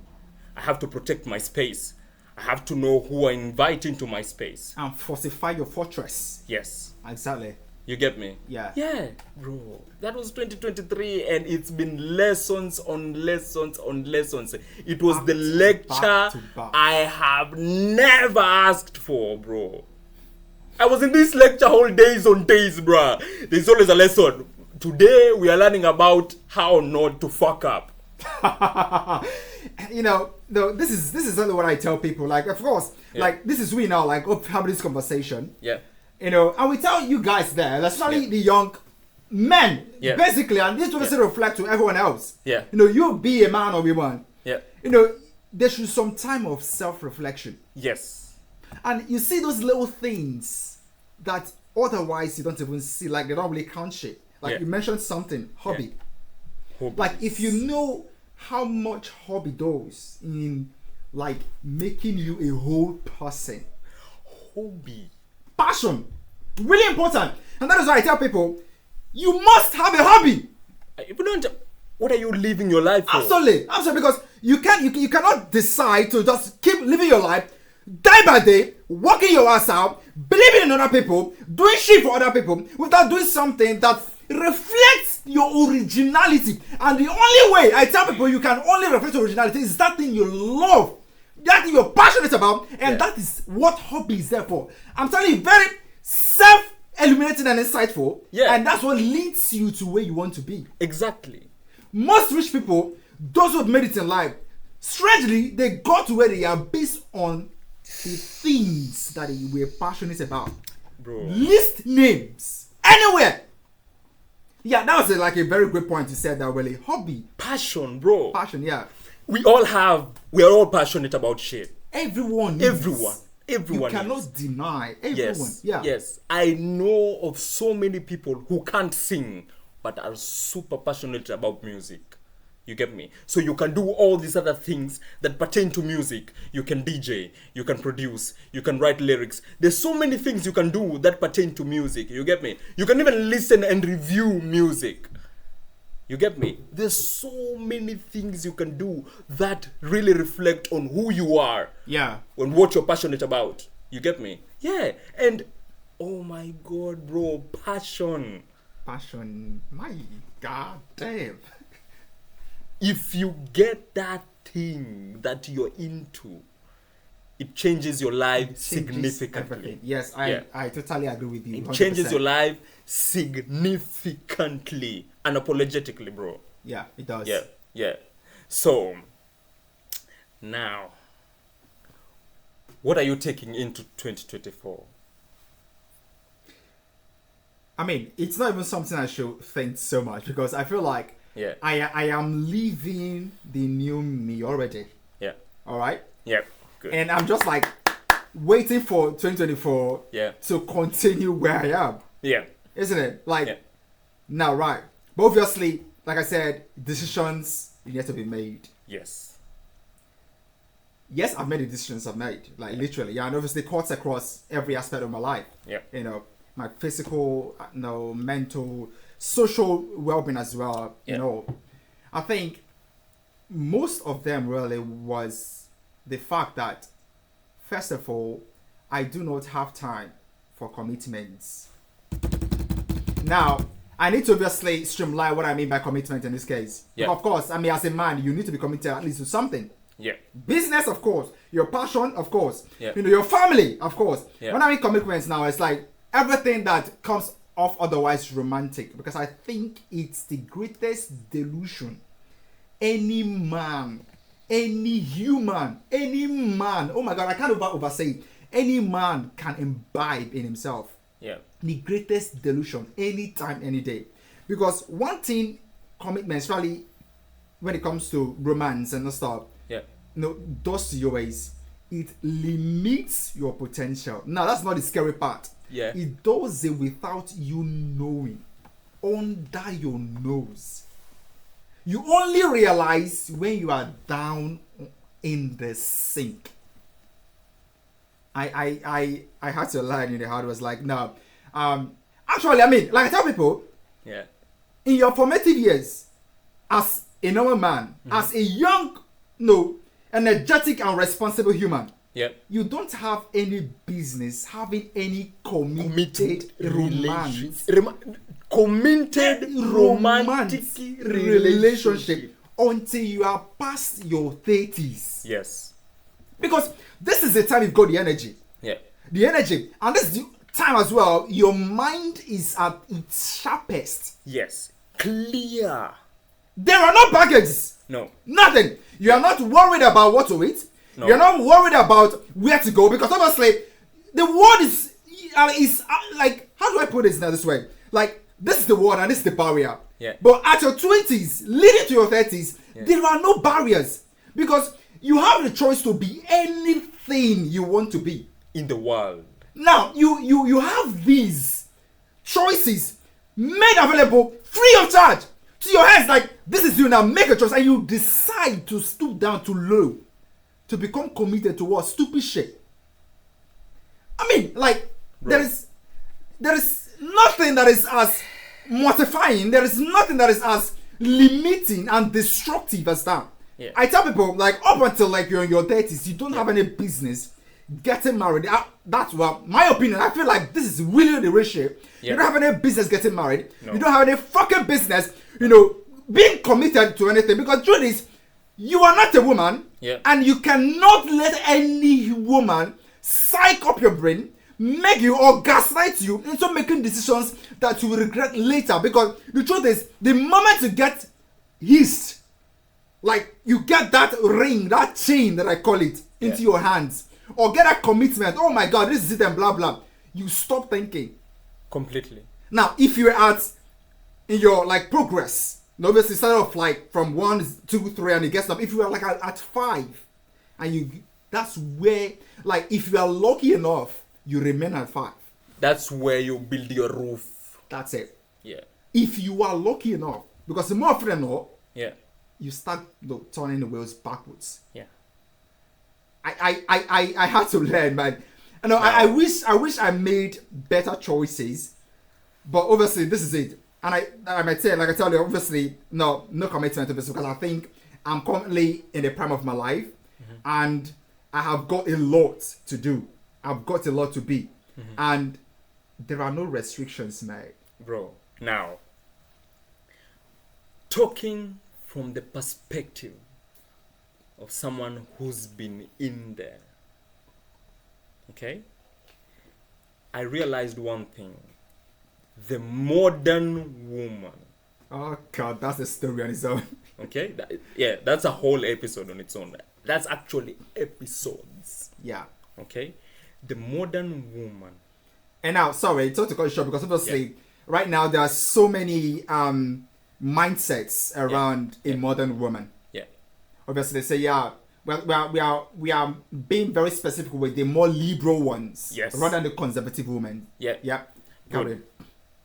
I have to protect my space. I have to know who I invite into my space. And fortify your fortress. Yes. Exactly. You get me? Yeah. Yeah, bro. That was 2023 and it's been lessons on lessons on lessons. It was the lecture to back. I have never asked for, bro. I was in this lecture whole days on days, bro. There's always a lesson. Today we are learning about how not to fuck up. This is exactly what I tell people. Like, of course, Yeah. like this is we now, like, having this conversation. Yeah. You know, and we tell you guys there, especially the young men, Yeah. basically, and this also reflect to everyone else. Yeah. You know, you be a man or woman. Yeah. You know, there should some time of self-reflection. Yes. And you see those little things that otherwise you don't even see, like they don't really count shit. Like Yeah. you mentioned something, hobby. Hobbies. Like if you know how much hobby does in like making you a whole person. Hobby. Passion. Really important. And that is why I tell people, you must have a hobby. If you don't, what are you living your life for? Absolutely. Because you cannot decide to just keep living your life day by day, working your ass out, believing in other people, doing shit for other people without doing something that reflects your originality. And the only way I tell people you can only reflect your originality is that thing you love, that thing you're passionate about, and that is what hobby is there for. I'm telling you, very self-illuminating and insightful, and that's what leads you to where you want to be. Exactly. Most rich people, those who have made it in life, strangely, they got to where they are based on the things that they were passionate about. Bro. List names anywhere. Yeah, that was like a very great point you said that, really. Hobby. Passion, bro. Passion, yeah. We are all passionate about shit. Everyone. Everyone. You cannot deny. Everyone. Yes. I know of so many people who can't sing but are super passionate about music. You get me? So you can do all these other things that pertain to music. You can DJ, you can produce, you can write lyrics. There's so many things you can do that pertain to music. You get me? You can even listen and review music. You get me? There's so many things you can do that really reflect on who you are. Yeah. And what you're passionate about. You get me? Yeah. And oh my God, bro, passion. Passion. My God damn. If you get that thing that you're into, it changes your life significantly. Everything. Yes, I totally agree with you. It 100%. changes your life significantly, unapologetically, bro. Yeah, it does. Yeah. So, now, what are you taking into 2024? I mean, it's not even something I should think so much because I feel like I am living the new me already. Yeah. All right? Yeah. Good. And I'm just like waiting for 2024 to continue where I am. Yeah. Isn't it? Like, now, right. But obviously, like I said, decisions yet to be made. Yes. Yes, I've made the decisions I've made. Like, literally. Yeah, and obviously cuts across every aspect of my life. Yeah. You know, my physical, mental, social well-being as well. You know, I think most of them really was the fact that, first of all, I do not have time for commitments. Now, I need to obviously streamline what I mean by commitment in this case. Yeah. Of course, I mean, as a man, you need to be committed at least to something. Yeah. Business, of course. Your passion, of course. Yeah. You know, your family, of course. Yeah. When I mean commitments now, it's like everything that comes off otherwise romantic, because I think it's the greatest delusion any man, any human, any man, oh my God, I can't oversay it, any man can imbibe in himself. Yeah. The greatest delusion anytime, any day. Because one thing, commitment, especially when it comes to romance and stuff, does to your ways, it limits your potential. Now, that's not the scary part. Yeah. It does it without you knowing, under your nose. You only realize when you are down in the sink. I had to learn in the hard was like, no. Actually, I mean, like I tell people, in your formative years, as a normal man, as a young, energetic and responsible human, you don't have any business having any committed romance. Committed romantic relationship until you are past your 30s. Yes. Because this is the time you've got the energy. Yeah. The energy. And this is the time as well, your mind is at its sharpest. Yes. Clear. There are no baggages. No. Nothing. You are not worried about what to eat. No. You're not worried about where to go, because obviously the world is it's like, how do I put this now this way? Like, this is the word and this is the barrier. Yeah. But at your 20s, leading to your 30s, Yeah. there are no barriers because you have the choice to be anything you want to be. In the world. Now you have these choices made available free of charge to your hands. Like, this is you now. Make a choice and you decide to stoop down to low, to become committed to what stupid shit. I mean, like, Bro. there is nothing that is as mortifying. There is nothing that is as limiting and destructive as that. Yeah. I tell people, like, up until like you're in your 30s, you don't have any business getting married. That's what my opinion. I feel like this is really the real shit. Yeah. You don't have any business getting married. No. You don't have any fucking business, you know, being committed to anything. Because truth is, you are not a woman, Yeah. and you cannot let any woman psych up your brain, make you or gaslight you into making decisions that you will regret later. Because the truth is, the moment you get hissed, like you get that ring, that chain that I call it, into your hands, or get a commitment, oh my god, this is it and blah blah, you stop thinking. Completely. Now, if you're in your like progress, obviously start off like from 1, 2, 3 and you get stuff. If you are like at 5 and that's where, like, if you are lucky enough, you remain at 5. That's where you build your roof. That's it. Yeah. If you are lucky enough, because the more often than not, Yeah. you start turning the wheels backwards. Yeah. I had to learn, man. You know, I wish I made better choices, but obviously this is it. And I might say, like I tell you, obviously no commitment to this because I think I'm currently in the prime of my life, and I have got a lot to do. I've got a lot to be, and there are no restrictions, mate. Bro, now, talking from the perspective of someone who's been in there, okay, I realized one thing. The modern woman, Oh god, that's a story on its own. okay, that's a whole episode on its own. That's actually episodes, Yeah. okay. The modern woman. And now, sorry, to cut it short because obviously, right now there are so many mindsets around a modern woman. Yeah. Obviously, they say, yeah, well, we are being very specific with the more liberal ones, Yes. rather than the conservative women. Yeah. Yeah. Good. Carry.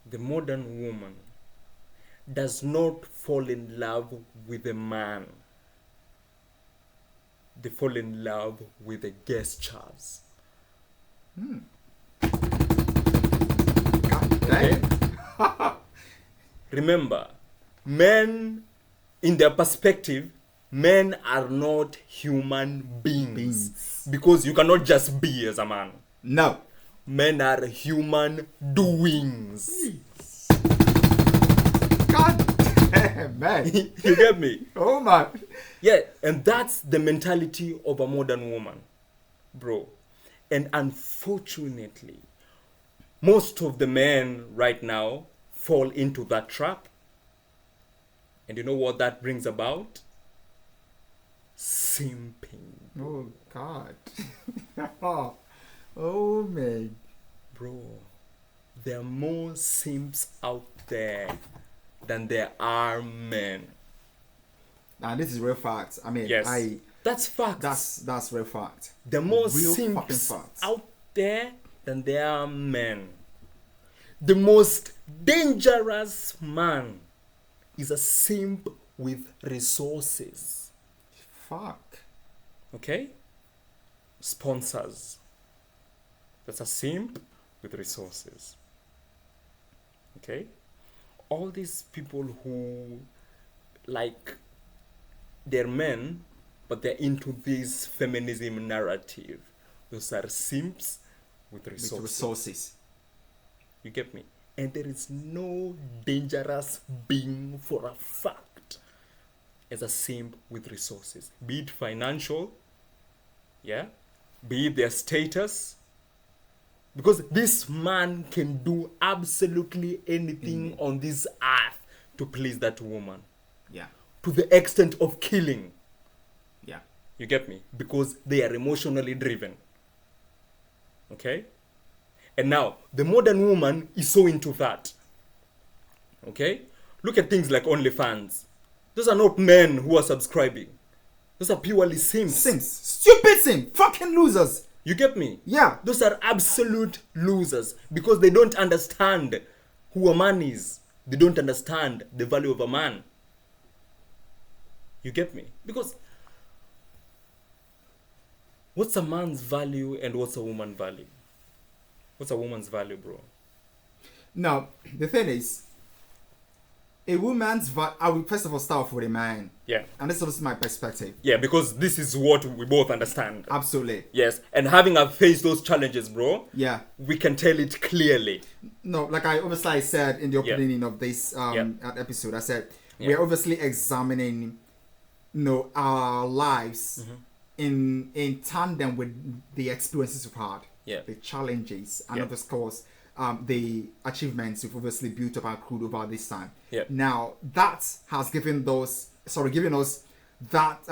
The modern woman does not fall in love with a man. They fall in love with the gestures. God damn. Remember, men, in their perspective, men are not human beings. Because you cannot just be as a man. No. Men are human doings. God damn, man. You get me? Oh, man. Yeah, and that's the mentality of a modern woman, bro. And unfortunately, most of the men right now fall into that trap. And you know what that brings about? Simping. Oh, God. Oh, man. Bro, there are more simps out there than there are men. Now, this is real facts. I mean, Yes. That's facts. that's real fact. There are more Real fucking simps facts. out there than there are men. The most dangerous man is a simp with resources. Fuck. Okay? Sponsors. That's a simp with resources. Okay? All these people who, like, they're men, but they're into this feminism narrative. Those are simps with With resources. resources. You get me? And there is no dangerous being for a fact as a simp with resources. Be it financial, yeah? Be it their status. Because this man can do absolutely anything on this earth to please that woman. Yeah. To the extent of killing. Yeah. You get me? Because they are emotionally driven. Okay? And now, the modern woman is so into that. Okay? Look at things like OnlyFans. Those are not men who are subscribing. Those are purely simps. Sims. Stupid sim. Fucking losers. You get me? Yeah. Those are absolute losers because they don't understand who a man is. They don't understand the value of a man. You get me? Because what's a man's value and what's a woman's value? What's a woman's value, bro? Now, the thing is, a woman's value, I will first of all start off with a man. Yeah. And this is my perspective. Yeah, because this is what we both understand. Absolutely. Yes, and having faced those challenges, bro, Yeah. we can tell it clearly. No, like I said in the opening of this episode, I said we're obviously examining, our lives in tandem with the experiences we've had, the challenges, and of course, the achievements we've obviously built up and accrued over this time. Yeah. Now that has given us that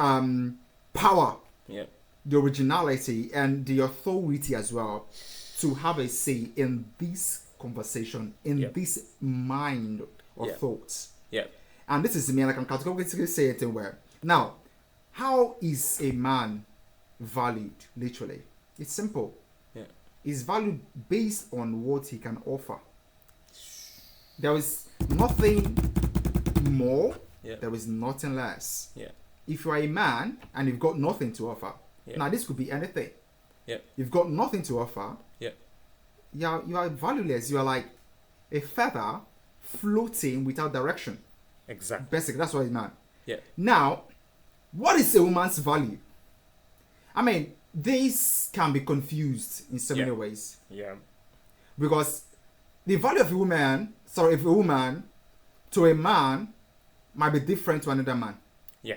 power, the originality and the authority as well to have a say in this conversation, in this mind of thoughts. Yeah. And this is me, and I can categorically say it where. Now, how is a man valued? Literally, it's simple. Yeah. He's valued based on what he can offer. There is nothing more. Yeah. There is nothing less. Yeah. If you are a man and you've got nothing to offer, Yeah. now this could be anything. Yeah. You've got nothing to offer. Yeah. You are valueless. You are like a feather floating without direction. Exactly. Basically, that's what it's man. Yeah. Now, what is a woman's value? I mean, this can be confused in so many ways. Yeah. Because the value of a woman to a man might be different to another man. Yeah.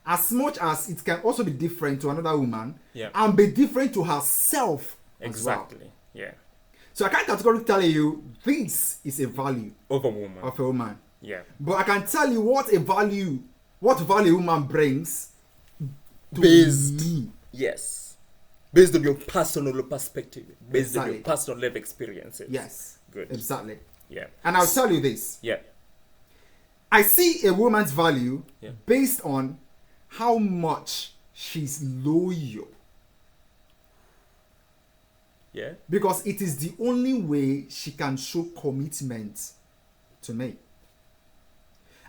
As much as it can also be different to another woman Yeah. and be different to herself as well. Exactly. Yeah. So I can't categorically tell you this is a value Of a woman. of a woman. Yeah. But I can tell you what value a woman brings to Based. me. Yes. Based on your personal perspective. Based on your Exactly. personal life experiences. Yes. Good. Exactly. Yeah. And I'll tell you this. Yeah. I see a woman's value Yeah. based on how much she's loyal. Yeah. Because it is the only way she can show commitment to me.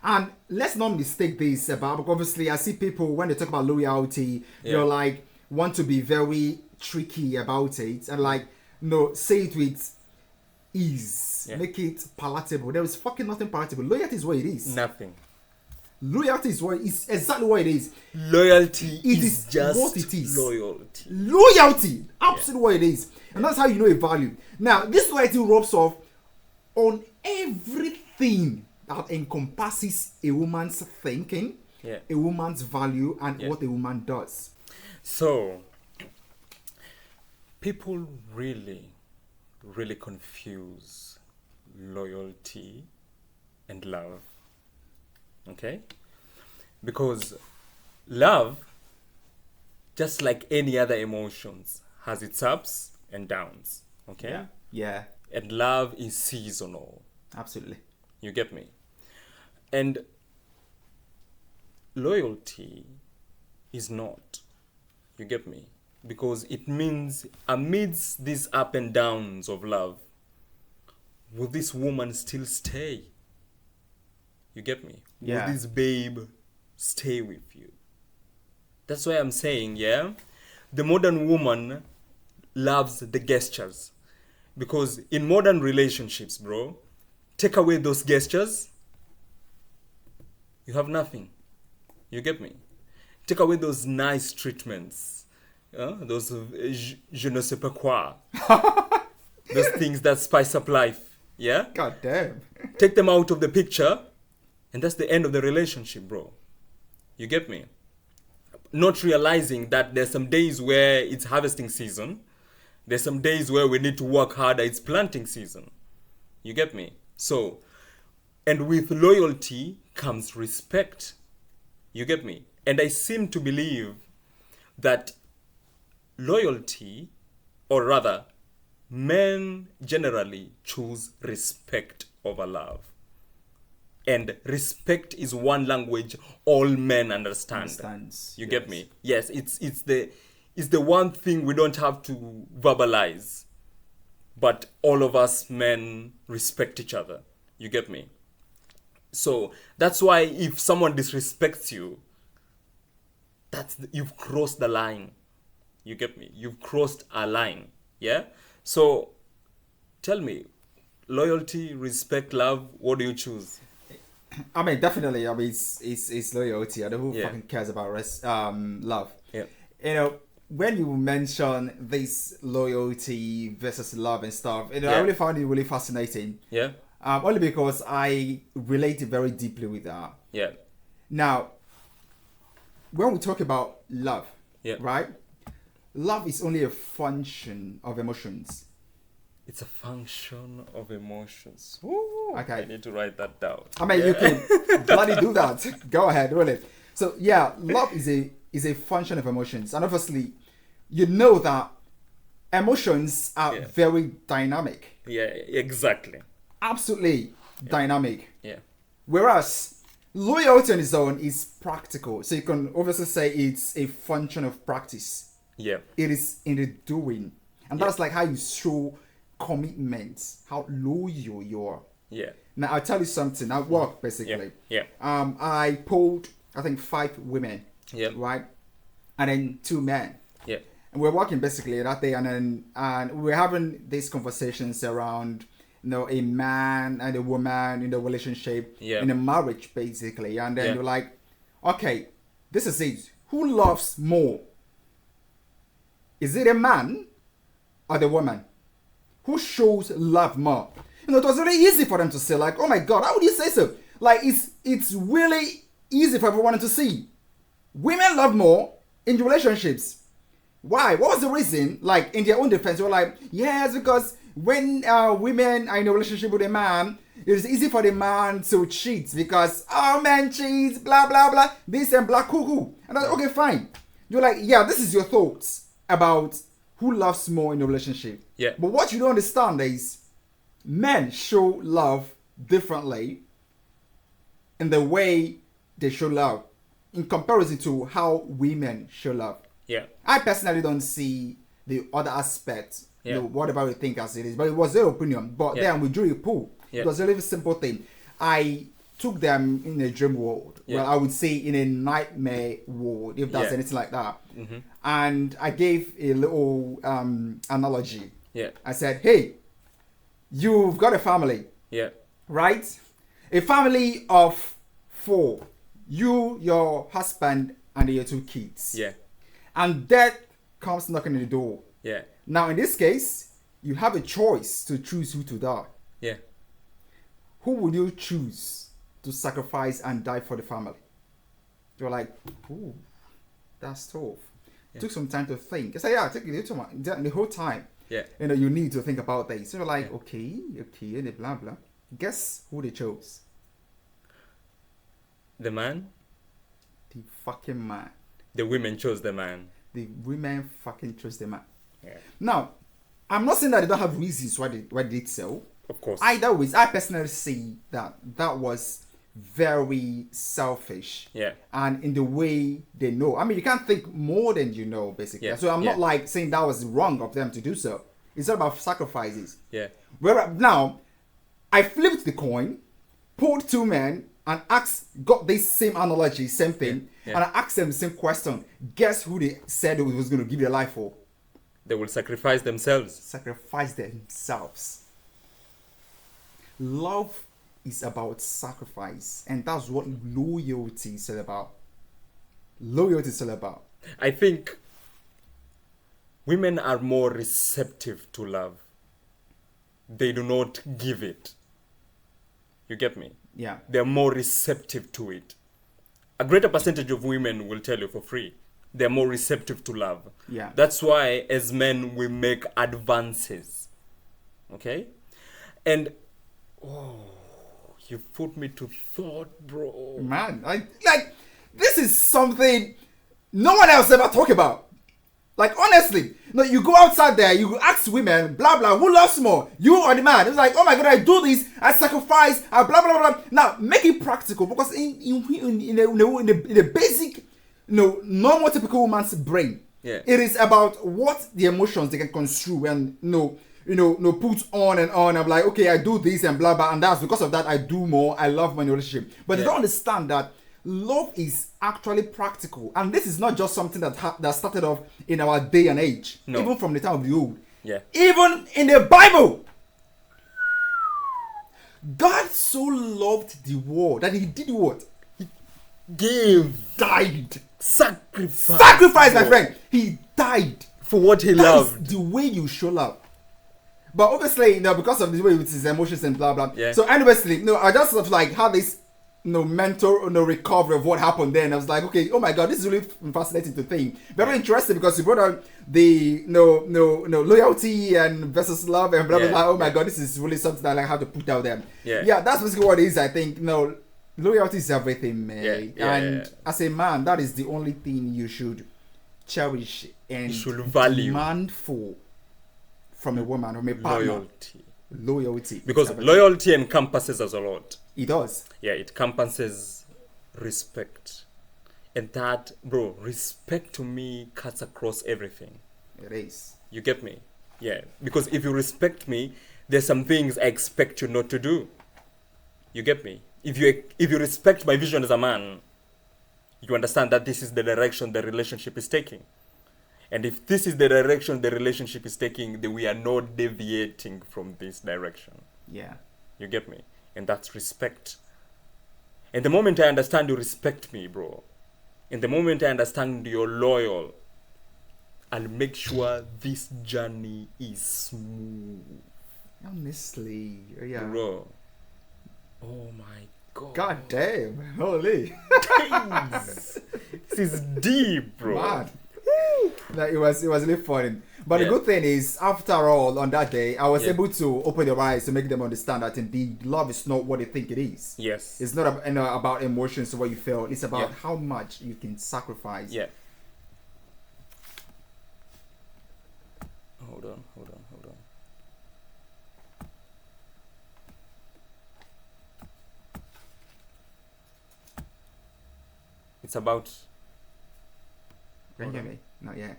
And let's not mistake this about, because obviously I see people when they talk about loyalty, they're like, want to be very tricky about it and like, no, say it with ease, make it palatable. There is fucking nothing palatable. Loyalty is what it is. Nothing. Loyalty is exactly what it is. Loyalty It is is just what it is. loyalty. Loyalty, absolutely what it is. And that's how you know a value. Now, this loyalty rubs off on everything that encompasses a woman's thinking, a woman's value, and what a woman does. So, people really confuse loyalty and love. Okay? Because love, just like any other emotions, has its ups and downs. Okay? Yeah. And love is seasonal. Absolutely. You get me? And loyalty is not. You get me? Because it means amidst these up and downs of love, will this woman still stay? You get me? Yeah. Will this babe stay with you? That's why I'm saying, the modern woman loves the gestures. Because in modern relationships, bro, take away those gestures, you have nothing. You get me? Take away those nice treatments. Those je ne sais pas quoi. Those things that spice up life. Yeah? God damn. Take them out of the picture, and that's the end of the relationship, bro. You get me? Not realizing that there's some days where it's harvesting season. There's some days where we need to work harder. It's planting season. You get me? So, and with loyalty comes respect. You get me? And I seem to believe that loyalty, or rather, men generally choose respect over love. And respect is one language all men understand. Understands, You yes. get me? Yes, it's the one thing we don't have to verbalize. But all of us men respect each other. You get me? So that's why if someone disrespects you, you've crossed the line. You get me? You've crossed a line. Yeah? So tell me, loyalty, respect, love, what do you choose? I mean, definitely. I mean, it's loyalty. I don't know who Yeah. fucking cares about love. Yeah. You know, when you mention this loyalty versus love and stuff, I Yeah. really found it really fascinating. Yeah? Only because I related very deeply with that. Yeah. Now, when we talk about love, Yeah. right? Love is only a function of emotions. It's a function of emotions. Ooh, Okay. I need to write that down. I mean, you can bloody do that. Go ahead, roll it. So yeah, love is a function of emotions, and obviously, you know that emotions are Yeah. very dynamic, Yeah, exactly. absolutely dynamic. Yeah. Whereas loyalty on its own is practical, so you can obviously say it's a function of practice. Yeah. It is in the doing, and that's like how you show commitment, how loyal you are. Yeah. Now I'll tell you something. I work basically. Yeah. I polled I think 5 women. Yeah. Right, and then 2 men. Yeah. And we're working basically that day, and we're having these conversations around, a man and a woman in the relationship, Yeah. in a marriage basically, and then Yeah. you're like, okay, this is it. Who loves more? Is it a man or the woman? Who shows love more? It was really easy for them to say, like, oh my God, how would you say so? Like, it's really easy for everyone to see. Women love more in relationships. Why? What was the reason? Like, in their own defense, they were like, yes, because when women are in a relationship with a man, it is easy for the man to cheat because, oh, man cheats, blah, blah, blah, this and blah, cuckoo. And I was like, okay, fine. You're like, yeah, this is your thoughts about who loves more in a relationship. Yeah. But what you don't understand is men show love differently in the way they show love in comparison to how women show love. Yeah. I personally don't see the other aspect, Yeah. whatever you think as it is, but it was their opinion. But Yeah. then we drew a pool. Yeah. It was a really simple thing. I took them in a dream world. Yeah. Well, I would say in a nightmare world, if that's Yeah. anything like that. Mm-hmm. And I gave a little analogy. Yeah. I said, hey, you've got a family, Yeah. right? A family of 4. You, your husband, and your 2 kids. Yeah. And death comes knocking on the door. Yeah. Now, in this case, you have a choice to choose who to die. Yeah. Who would you choose to sacrifice and die for the family? You're like, ooh, that's tough. Yeah. Took some time to think. I said, yeah, take the whole time. Yeah. You need to think about this. So you're like, Yeah. okay, and blah, blah. Guess who they chose? The man, The fucking man. the women chose the man. The women fucking chose the man. Yeah. Now, I'm not saying that they don't have reasons why they did so. Of course. Either ways, I personally see that was very selfish. Yeah. And in the way they know. I mean, you can't think more than you know, basically. Yeah, So I'm yeah. not like saying that was wrong of them to do so. It's all about sacrifices. Yeah. Where now, I flipped the coin, pulled 2 men, and got this same analogy, same thing, Yeah, yeah. and I asked them the same question. Guess who they said they was going to give their life for? They will sacrifice themselves. Sacrifice themselves. Love is about sacrifice, and that's what loyalty is all about. Loyalty is all about. I think women are more receptive to love. They do not give it. You get me? Yeah. They're more receptive to it. A greater percentage of women will tell you for free. They're more receptive to love. Yeah. That's why, as men, we make advances. Okay? And, you've put me to thought, bro. Man, this is something no one else ever talk about. Like, honestly, No, you go outside there, you ask women, blah blah, who loves more, you or the man? It's like, oh my god, I do this, I sacrifice, I blah blah blah. Now make it practical, because in a basic, normal typical woman's brain, Yeah. it is about what the emotions they can construe and put on and on. I'm like, okay, I do this and blah blah, and that's because of that I do more. I love my relationship, but they don't understand that love is actually practical, and this is not just something that started off in our day and age. No. Even from the time of the old. Yeah. Even in the Bible, God so loved the world that He did what? Give. Died. Sacrifice, My friend. He died. for what he That loved. is the way you show love. But obviously, because of the way with his emotions and blah blah. Yeah. So honestly, I just sort of like had this mental recovery of what happened then. I was like, okay, oh my god, this is really fascinating to think. Very interesting, because you brought out the loyalty and versus love and blah blah blah. Oh my god, this is really something that I have to put out there. Yeah, that's basically what it is. I think loyalty is everything, man. And as a man, that is the only thing you should cherish and should value, demand for from a woman, from a partner. Loyalty. Because loyalty encompasses us a lot. It does. Yeah, it encompasses respect. And that, bro, respect to me cuts across everything. It is. You get me? Yeah. Because if you respect me, there's some things I expect you not to do. You get me? If you respect my vision as a man, you understand that this is the direction the relationship is taking. And if this is the direction the relationship is taking, then we are not deviating from this direction. Yeah. You get me? And that's respect. And the moment I understand you respect me, bro, and the moment I understand you're loyal, I'll make sure this journey is smooth. Honestly, yeah. Bro. Oh my God. God damn. Holy. This is deep, bro. Man. It was really funny. But the good thing is, after all, on that day, I was able to open their eyes to make them understand that indeed love is not what they think it is. Yes. It's not about emotions or what you feel. It's about how much you can sacrifice. Yeah. Hold on. It's about... Can you hear me? Not yet.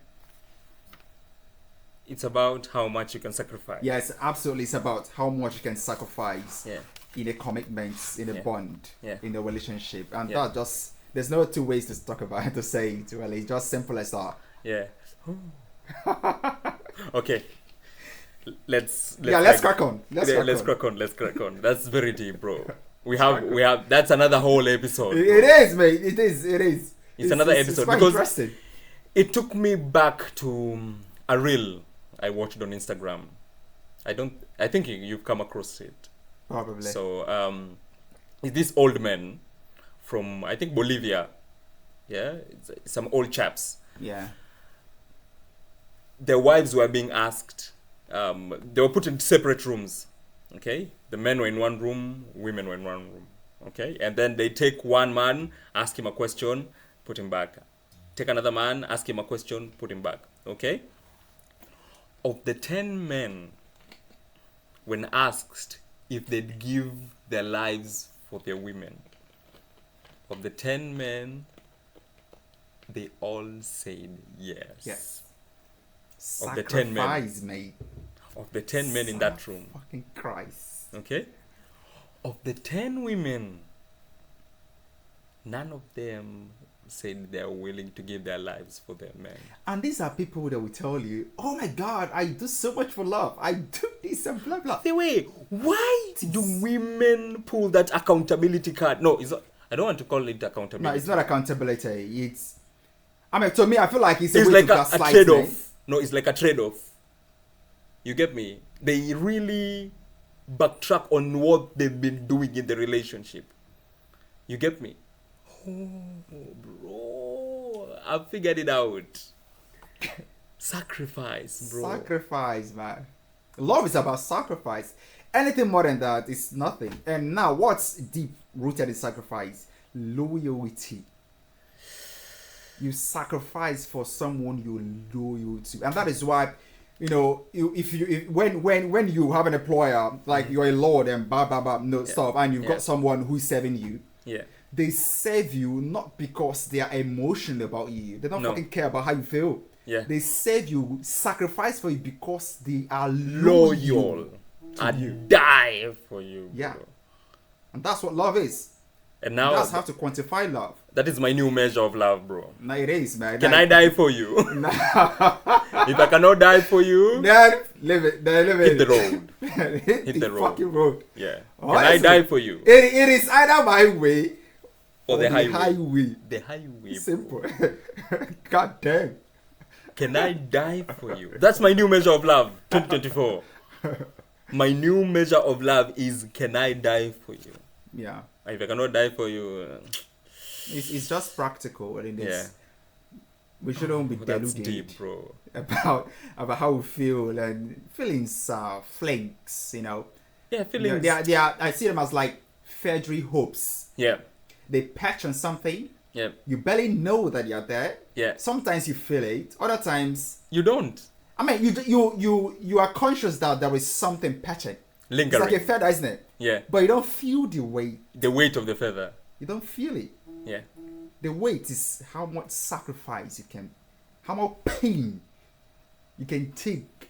It's about how much you can sacrifice. Yes, absolutely. It's about how much you can sacrifice in a commitment, in a bond, in a relationship. And that just, there's no two ways to talk about it, to say it. Well, it's just simple as that. Yeah. Okay. Let's crack on. Let's crack on. That's very deep, bro. We have that's another whole episode. It is, mate. It is. It's another episode, quite because interesting. It took me back to a reel I watched on Instagram. I think you've come across it. Probably. So it's this old man from, I think, Bolivia. Yeah, it's some old chaps. Yeah. Their wives were being asked. They were put in separate rooms. Okay, the men were in one room, women were in one room. Okay, and then they take one man, ask him a question, put him back. Take another man, ask him a question, put him back. Okay? Of the 10 men, when asked if they'd give their lives for their women, of the 10 men, they all said yes. Yes. Of the 10 men. Sacrifice, mate. Of the 10 men in that room. Fucking Christ. Okay? Of the 10 women, none of them said they are willing to give their lives for their men. And these are people that will tell you, oh my God, I do so much for love. I do this and blah, blah. The way, why do women pull that accountability card? No, it's not, I don't want to call it accountability. No, it's not accountability. It's, I mean, to me, I feel like it's like a trade-off. No, it's like a trade-off. You get me? They really backtrack on what they've been doing in the relationship. You get me? Oh, bro, I figured it out. Sacrifice, bro. Sacrifice, man. Love is about sacrifice. Anything more than that is nothing. And now, what's deep rooted in sacrifice? Loyalty. You sacrifice for someone you're loyal to, and that is why, you know, when you have an employer like you're a lord and blah blah blah no stuff, and you've got someone who's serving you. Yeah. They serve you not because they are emotional about you. They don't fucking care about how you feel. Yeah. They serve you, sacrifice for you because they are Loyal. loyal. I die for you. Yeah. Bro. And that's what love is. And now That's how to quantify love. that is my new measure of love, bro. Now it is, man. Can I die for you? If I cannot die for you, Then live it. Then live it. hit the road. Hit the road. fucking road. Yeah. Oh, Can I that's die it. for you? It is either my way Or the highway. highway. The highway. Simple. God damn. Can I die for you? That's my new measure of love, 2024. My new measure of love is, can I die for you? Yeah. If I cannot die for you, It's just practical. And yeah. we shouldn't be That's deluded deep, bro. about how we feel, and feelings are flakes, you know. Yeah, You know, feelings. they are, I see them as like feathery hopes. Yeah, They patch on something. yeah, You barely know that you're there. yeah. Sometimes you feel it. Other times, You don't. I mean, you are conscious that there is something patching. It's Lingering. like a feather, isn't it? Yeah, But you don't feel the weight. the weight of the feather. You don't feel it. Yeah, The weight is how much sacrifice you can, how much pain you can take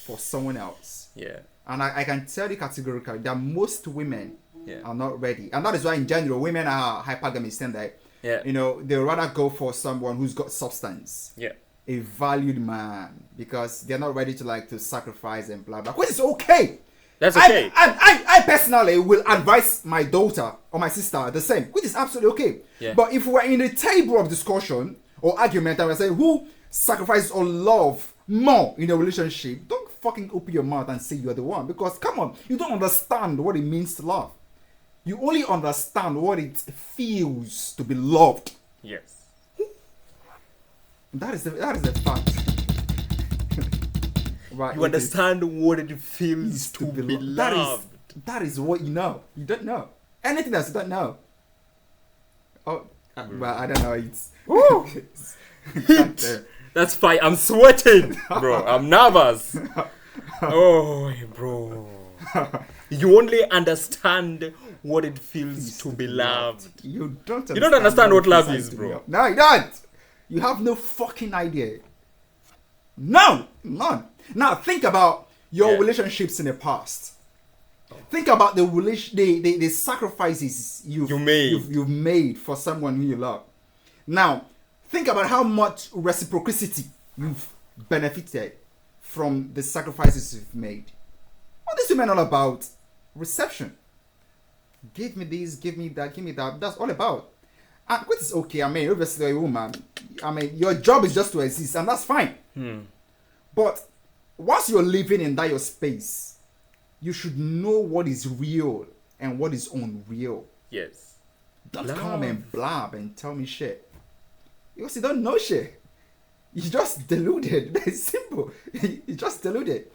for someone else. yeah, And I can tell you categorically that most women yeah, are not ready. And that is why in general, women are hypergamous in that, yeah, you know, they rather go for someone who's got substance. yeah. A valued man, because they're not ready to like to sacrifice and blah blah, which is okay. That's okay. I personally will advise my daughter or my sister the same, which is absolutely okay. Yeah. But if we're in a table of discussion or argument and we're saying who sacrifices or love more in a relationship, don't fucking open your mouth and say you're the one, because come on, you don't understand what it means to love. You only understand what it feels to be loved. Yes. That is the fact. Right, You understand what it feels to be That loved. that is what you know. You don't know anything else. You don't know. Oh, well, I don't know. It's Woo! Hit. That's fine. I'm sweating, bro. I'm nervous. Oh, bro. You only understand what it feels to be loved. You don't. You don't understand what love it is, to bro. be loved. No, you don't. You have no fucking idea. No, none. Now think about your Yeah. relationships in the past. Think about the sacrifices You made. you've made for someone who you love. Now, think about how much reciprocity you've benefited from the sacrifices you've made. What is women all about? Reception. Give me this, give me that, give me that. That's all about. And which is okay. I mean, obviously you're a woman. I mean, your job is just to exist, and that's fine. But once you're living in that your space, you should know what is real and what is unreal. Yes. Don't Love. come and blab and tell me shit. Because you don't know shit. You just deluded. It's simple. You just deluded.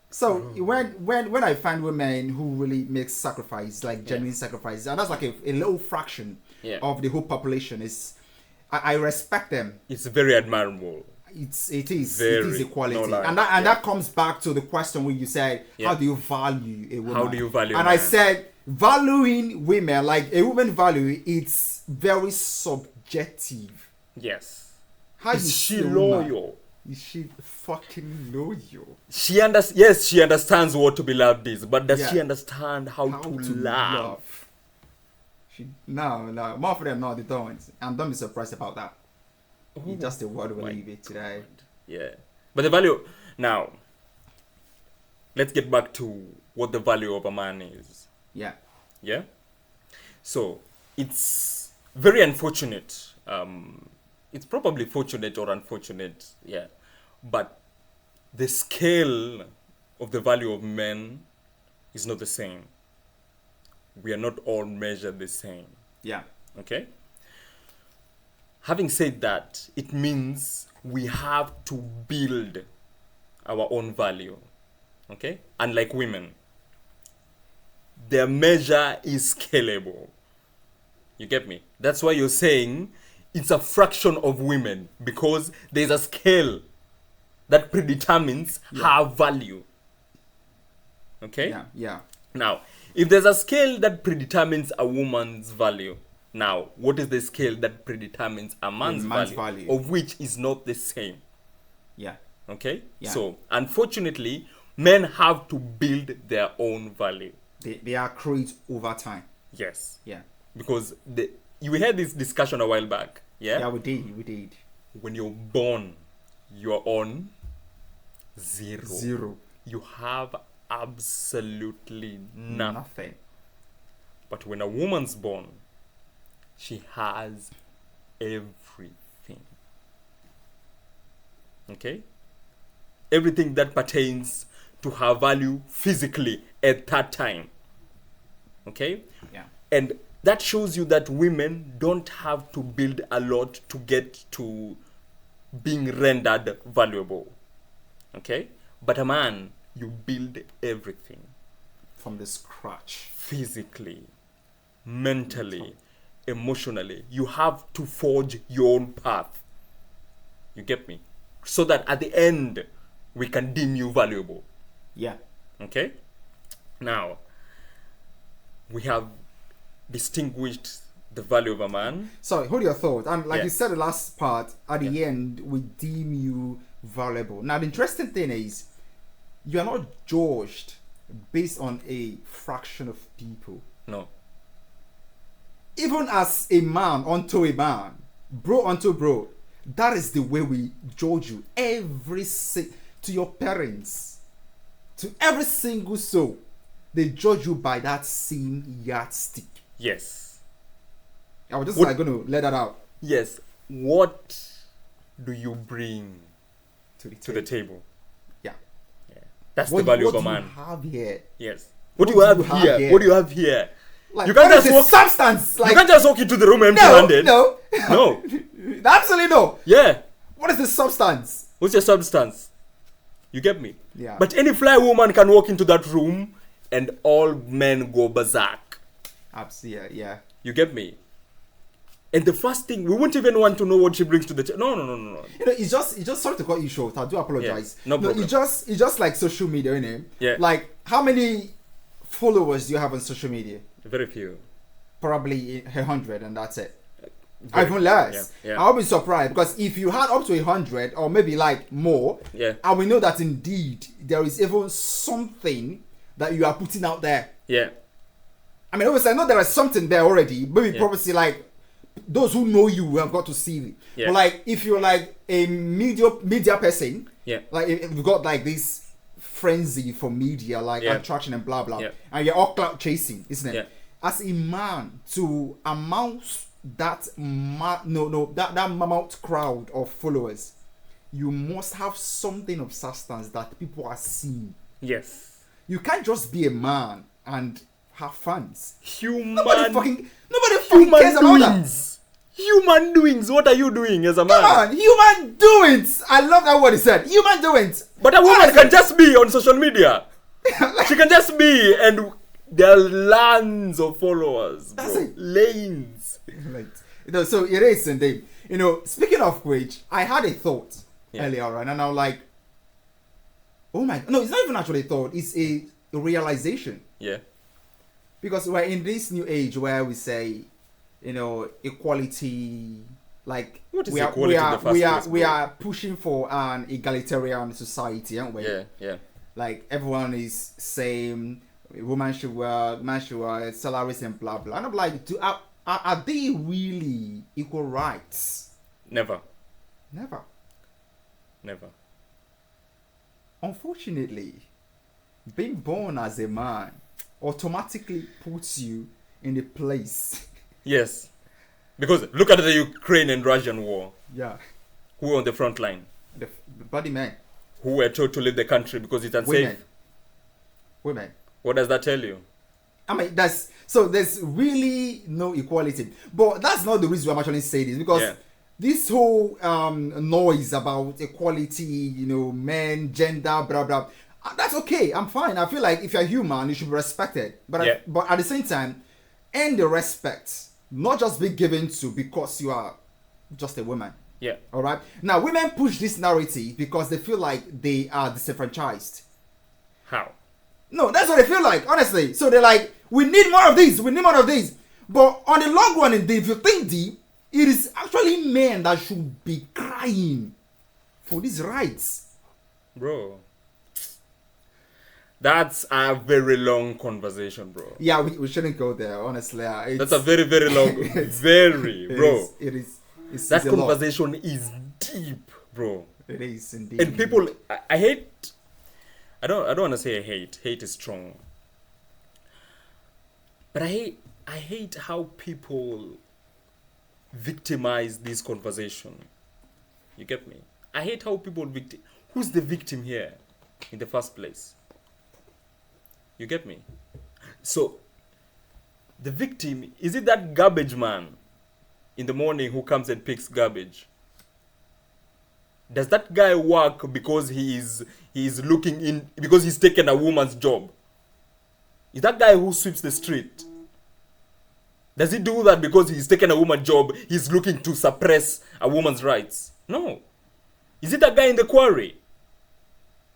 So when I find women who really make sacrifice, like genuine sacrifice, and that's like a little fraction of the whole population, I respect them. It's very admirable. It is Very, equality, no lie. and that comes back to the question where you said, how do you value a woman? How do you value a And I man? said, valuing women, like a woman value, it's very subjective. Yes. How you Is she see a woman? loyal? Is she fucking loyal? Yes, she understands what to be loved is, but does Yeah. she understand how to love? No, more of them, no, they don't, and don't be surprised about that. It's just the word we my leave it today. Yeah. But the value now, let's get back to what the value of a man is. Yeah. Yeah. So it's very unfortunate. It's probably fortunate or unfortunate, yeah. But the scale of the value of men is not the same. We are not all measured the same. Yeah. Okay? Having said that, it means we have to build our own value. Okay? Unlike women, their measure is scalable. You get me? That's why you're saying it's a fraction of women, because there's a scale that predetermines her value. Okay? Yeah, yeah. Now, if there's a scale that predetermines a woman's value, now, what is the scale that predetermines a man's value, of which is not the same? Yeah. Okay? Yeah. So, unfortunately, men have to build their own value. They are created over time. Yes. Yeah. Because you had this discussion a while back. Yeah? Yeah, we did. When you're born, you're on zero. Zero. You have absolutely nothing. But when a woman's born, she has everything. Okay? Everything that pertains to her value physically at that time. Okay? Yeah. And that shows you that women don't have to build a lot to get to being rendered valuable. Okay? But a man, you build everything. From the scratch. Physically, mentally, emotionally. You have to forge your own path. You get me? So that at the end, we can deem you valuable. Yeah. Okay? Now, we have distinguished the value of a man. Sorry, hold your thought. Like Yeah. you said the last part, at the end, we deem you valuable. Now, the interesting thing is, you are not judged based on a fraction of people. No. Even as a man unto a man, bro unto bro, that is the way we judge you. To your parents, to every single soul, they judge you by that same yardstick. Yes. I was just What- going to let that out Yes. What do you bring to the to the table? Yeah. Yeah. That's the value of a man. What do you have here? Yes. What do you have here? What do you have here? Like, You can't what is just the walk- substance? Like, You can't just walk into the room no, empty-handed. no, No. absolutely no. Yeah. What is the substance? What's your substance? You get me? Yeah. But any fly woman can walk into that room and all men go berserk. Absolutely, yeah. You get me? And the first thing, we won't even want to know what she brings to the table. No. You know, it's just sorry to cut you short. I do apologize. Yeah, no problem. It's just like social media, innit? Yeah. Like, how many followers do you have on social media? Very few. Probably 100, and that's it. Very Even less. Yeah, yeah. I'll be surprised, because if you had up to 100 or maybe like more, Yeah. I will know that indeed there is even something that you are putting out there. Yeah. I mean, obviously, I know there is something there already. Maybe Yeah. probably like those who know you have got to see it. Yeah. But like, if you're like a media person, Yeah. like if you've got like this frenzy for media, like Yeah. attraction and blah blah, Yeah. and you're all clout chasing, isn't it? Yeah. As a man, to amount that that mammoth crowd of followers, you must have something of substance that people are seeing. Yes. You can't just be a man and have fans. Human Nobody fucking cares about that. doings. Human doings. What are you doing as a man? Come on, human doings. I love that word he said. Human doings. But a woman can just be on social media. She can just be, and there are lands of followers, bro. That's it. Lanes. Right. You know, so it is indeed. You know, speaking of which, I had a thought earlier on, and I was like, oh my, no, it's not even actually a thought, it's a realization. Yeah. Because we're in this new age where we say, you know, equality, like What is we are, equality we in are, the first we are, place, we bro? are pushing for an egalitarian society, aren't we? Yeah. Like everyone is same, woman should wear, man should wear, salaries and blah blah. And I'm like, are they really equal rights? Never. Never. Unfortunately, being born as a man automatically puts you in a place. Yes. Because look at the Ukraine and Russian war. Yeah. Who were on the front line? The bloody men. Who were told to leave the country because it's unsafe. Women. What does that tell you? I mean, there's really no equality. But that's not the reason I'm actually saying this, because this whole noise about equality, you know, men, gender, blah blah, that's okay. I'm fine. I feel like if you're human, you should be respected. But but at the same time, earn the respect not just be given to because you are just a woman. Yeah. All right. Now, women push this narrative because they feel like they are disenfranchised. How? No, that's what they feel like, honestly. So they're like, we need more of these. We need more of these. But on the long run, indeed, if you think deep, it is actually men that should be crying for these rights. Bro. That's a very long conversation, bro. Yeah, we shouldn't go there, honestly. That's a very, very long, bro. It is. That conversation is deep, bro. It is indeed. And people, I hate. I don't want to say I hate. Hate is strong. But I hate how people victimize this conversation. You get me? I hate how people who's the victim here in the first place? You get me? So the victim, is it that garbage man in the morning who comes and picks garbage? Does that guy work because he is looking in, because he's taken a woman's job? Is that guy who sweeps the street? Does he do that because he's taken a woman's job, he's looking to suppress a woman's rights? No. Is it a guy in the quarry?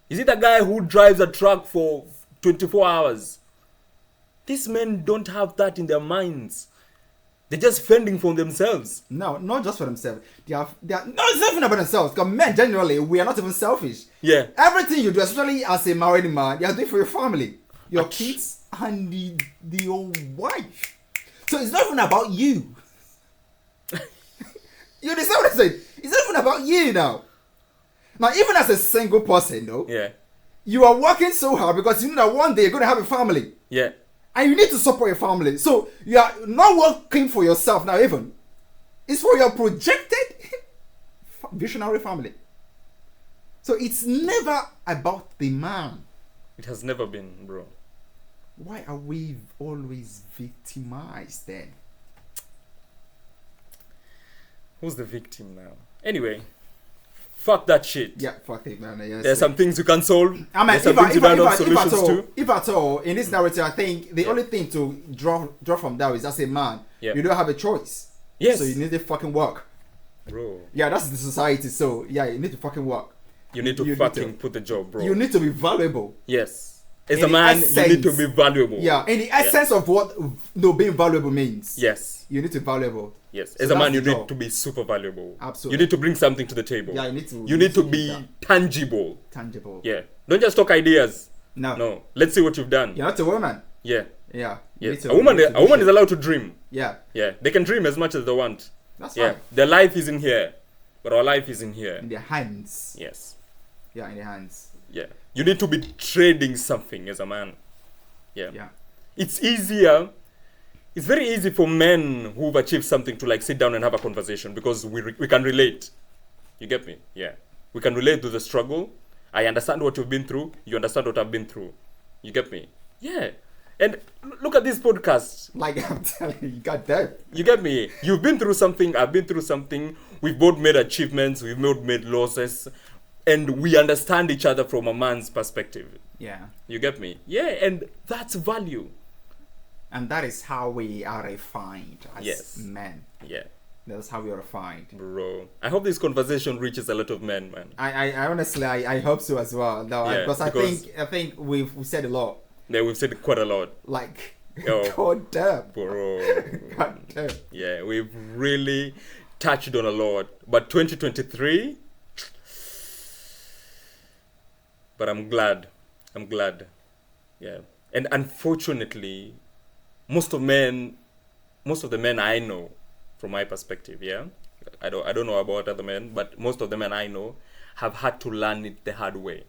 Is it a guy who drives a truck for 24 hours? These men don't have that in their minds. They're just fending for themselves. No, not just for themselves. They are not even about themselves. Because men, generally, we are not even selfish. Yeah. Everything you do, especially as a married man, you are doing for your family, your kids, and your wife. So it's not even about you. You understand what I'm saying? It's not even about you now. Now, even as a single person, though, Yeah. you are working so hard because you know that one day you're going to have a family. Yeah. And you need to support your family. So you are not working for yourself now even. It's for your projected visionary family. So it's never about the man. It has never been, bro. Why are we always victimized then? Who's the victim now? Anyway, fuck that shit. Yeah, fuck it, man. Yes, There's some things you can solve. I mean, There's some things you don't have solutions to. if at all, in this narrative, I think the only thing to draw from that is as a man, you don't have a choice. Yes. So you need to fucking work. Bro. Yeah, that's the society. So yeah, you need to fucking work. You need to fucking put the job, bro. You need to be valuable. Yes. As In a man, essence, you need to be valuable. Yeah, in the essence of what being valuable means. Yes. You need to be valuable. Yes. So As a man, you that's the need job. to be super valuable. Absolutely. You need to bring something to the table. Yeah, you need to. You need to do be that. tangible. Tangible. Yeah. Don't just talk ideas. No. No. Let's see what you've done. You're not a woman. Yeah. Yeah. You Yes. need A woman you need to is do shit. allowed to dream. Yeah. Yeah. They can dream as much as they want. That's Yeah. fine. Their life is in here. But our life is in here. In their hands. Yes. Yeah, in their hands. Yeah. You need to be trading something as a man. Yeah. Yeah. It's easier. It's very easy for men who've achieved something to like sit down and have a conversation because we can relate. You get me? Yeah. We can relate to the struggle. I understand what you've been through. You understand what I've been through. You get me? Yeah. And look at this podcast. Like I'm telling you, goddamn. You get me? You've been through something. I've been through something. We've both made achievements. We've both made losses. And we understand each other from a man's perspective. Yeah. You get me? Yeah. And that's value. And that is how we are refined as Yes. men. Yeah. That's how we are refined. Bro. I hope this conversation reaches a lot of men, man. I honestly, I hope so as well. No, Yeah, because because- I think we've said a lot. Yeah, we've said quite a lot. Like, Yo. god damn. Bro. God damn. Yeah, we've really touched on a lot. But 2023, but I'm glad. Yeah. And unfortunately, most of the men I know, from my perspective, yeah, I don't know about other men, but most of the men I know have had to learn it the hard way.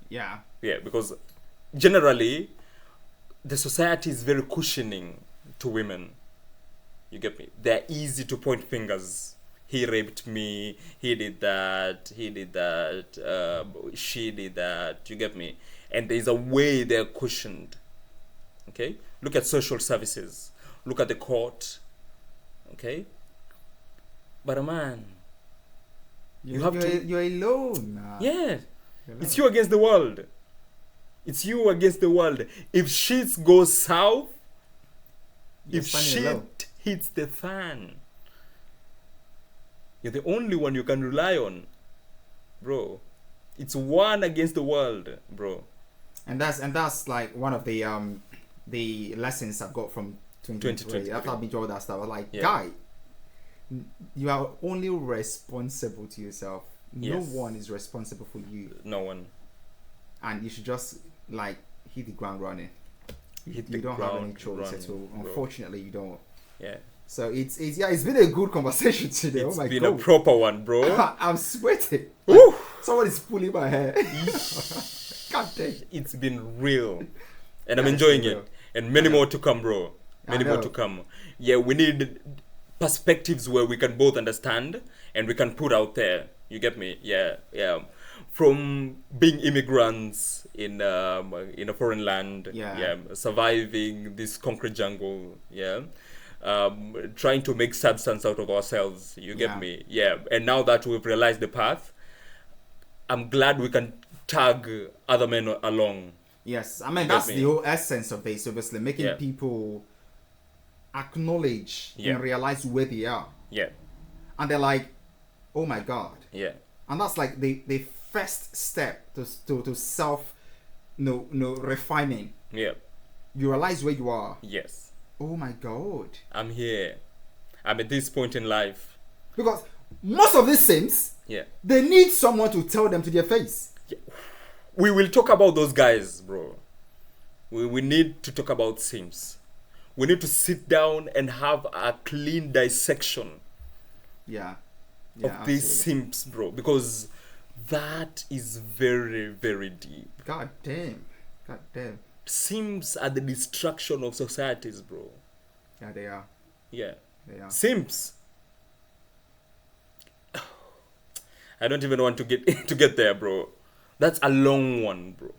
Yeah. Yeah, because generally, the society is very cushioning to women. You get me? They're easy to point fingers. He raped me. He did that. She did that. You get me? And there's a way they're cushioned. Okay? Look at social services. Look at the court. Okay? But a man, you're alone. Now. yeah, You're it's alone. you against the world. It's you against the world. If shit goes south, You're if standing shit alone. hits the fan, you're the only one you can rely on, bro. It's one against the world, bro. And that's like one of the lessons I've got from 2023. After I've been doing that stuff, I was like, guy, you are only responsible to yourself. No one is responsible for you. No one. And you should just like hit the ground running. You don't have any choice at all. Bro. Unfortunately, you don't. Yeah. So it's been a good conversation today. It's oh my been God. a proper one, bro. I'm sweating. Woo! Someone is pulling my hair. God damn. It's been real. And I'm Yeah, enjoying it's been it. And many more to come, bro. Many more to come. Yeah, we need perspectives where we can both understand and we can put out there. You get me? Yeah, yeah. From being immigrants in a foreign land, surviving this concrete jungle, trying to make substance out of ourselves. You get me? Yeah. And now that we've realized the path, I'm glad we can tag other men along. Yes, I mean that's the whole essence of this. Obviously, making people acknowledge and realize where they are. Yeah. And they're like, oh my God. Yeah. And that's like the first step to self refining. Yeah. You realize where you are. Yes. Oh my God. I'm here. I'm at this point in life. Because most of these Sims, they need someone to tell them to their face. Yeah. We will talk about those guys, bro. We need to talk about Sims. We need to sit down and have a clean dissection of these Sims, bro. Because that is very, very deep. God damn. God damn. Sims are the destruction of societies, bro. Yeah, they are. Yeah. They are. Sims. I don't even want to get there, bro. That's a long one, bro.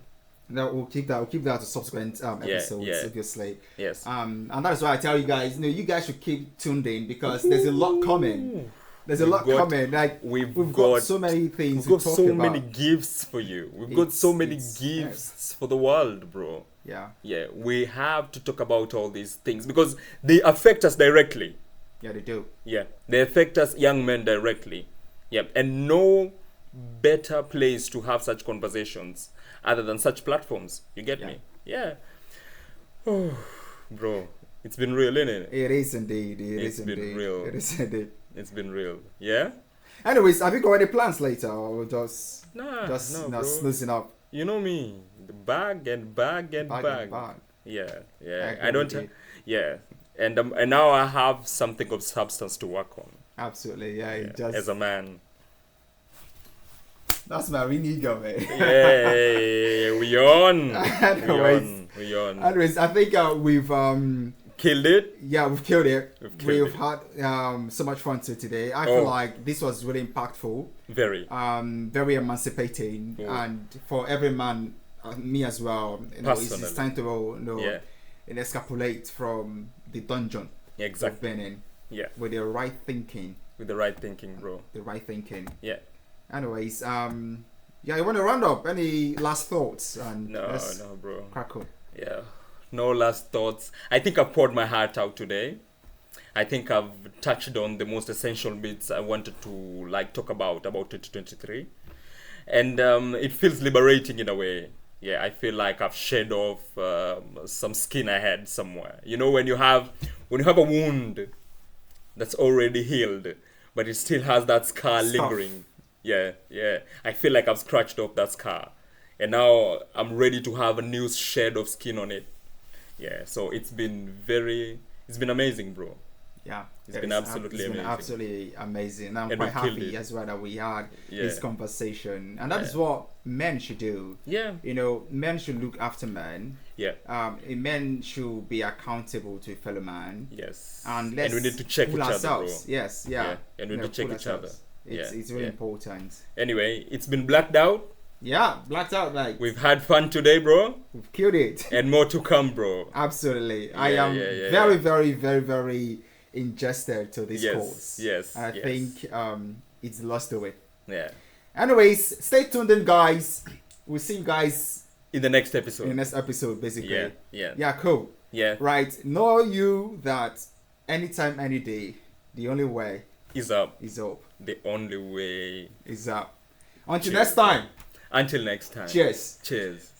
No, we'll keep that to subsequent episodes, obviously. Yes. And that is why I tell you guys, you guys should keep tuned in because there's a lot coming. There's a lot coming. Like we've got so many things. We've got so many gifts for you. We've got so many gifts for the world, bro. Yeah. Yeah. We have to talk about all these things because they affect us directly. Yeah, they do. Yeah, they affect us young men directly. Yeah, and no better place to have such conversations other than such platforms. You get me? Yeah. Oh, bro, it's been real, isn't it? It is indeed. It's been real. It is indeed. It's been real. Yeah. Anyways, have you got any plans later, or just no, snoozing up? You know me, the bag. Yeah. I don't. Yeah, and now I have something of substance to work on. Absolutely, as a man. That's my ring ego, man. Yeah, we on. We on. Anyways, I think we've killed it. Yeah, we've killed it. We've had so much fun today. I feel like this was really impactful. Very. Very emancipating, and for every man, me as well. It's time to escapulate from the dungeon. Exactly. We've been in. Yeah. With the right thinking. With the right thinking, bro. The right thinking. Yeah. Anyways, you want to round up? Any last thoughts? And no, bro. Crack on. Yeah. No last thoughts. I think I've poured my heart out today. I think I've touched on the most essential bits I wanted to talk about 2023. And it feels liberating in a way. Yeah, I feel like I've shed off some skin I had somewhere. When you have a wound that's already healed, but it still has that scar lingering. Yeah. I feel like I've scratched off that scar. And now I'm ready to have a new shade of skin on it. Yeah, so it's been amazing, bro. Yeah. It's been absolutely amazing. And I'm quite happy as well that we had this conversation. And that is what men should do. Yeah. Men should look after men. Yeah. Men should be accountable to a fellow man. Yes. And we need to check each other, bro. Yes, yeah. And we need to check each other. It's really important. Anyway, it's been blacked out. Yeah, blacked out. We've had fun today, bro. We've killed it. And more to come, bro. Absolutely. I am very, very, very, very ingested to this course. Yes. I think it's lost to it. Yeah. Anyways, stay tuned in, guys. We'll see you guys in the next episode. Basically. Yeah. Yeah, cool. Yeah. Right. Know you that anytime, any day, the only way Is up. is up. The only way. Is up. Until Cheers. next time. Until next time. Cheers. Cheers.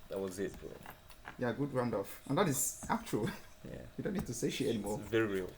That was it, bro. Yeah, good round off. And that is actual. Yeah. You don't need to say shit anymore. It's very real.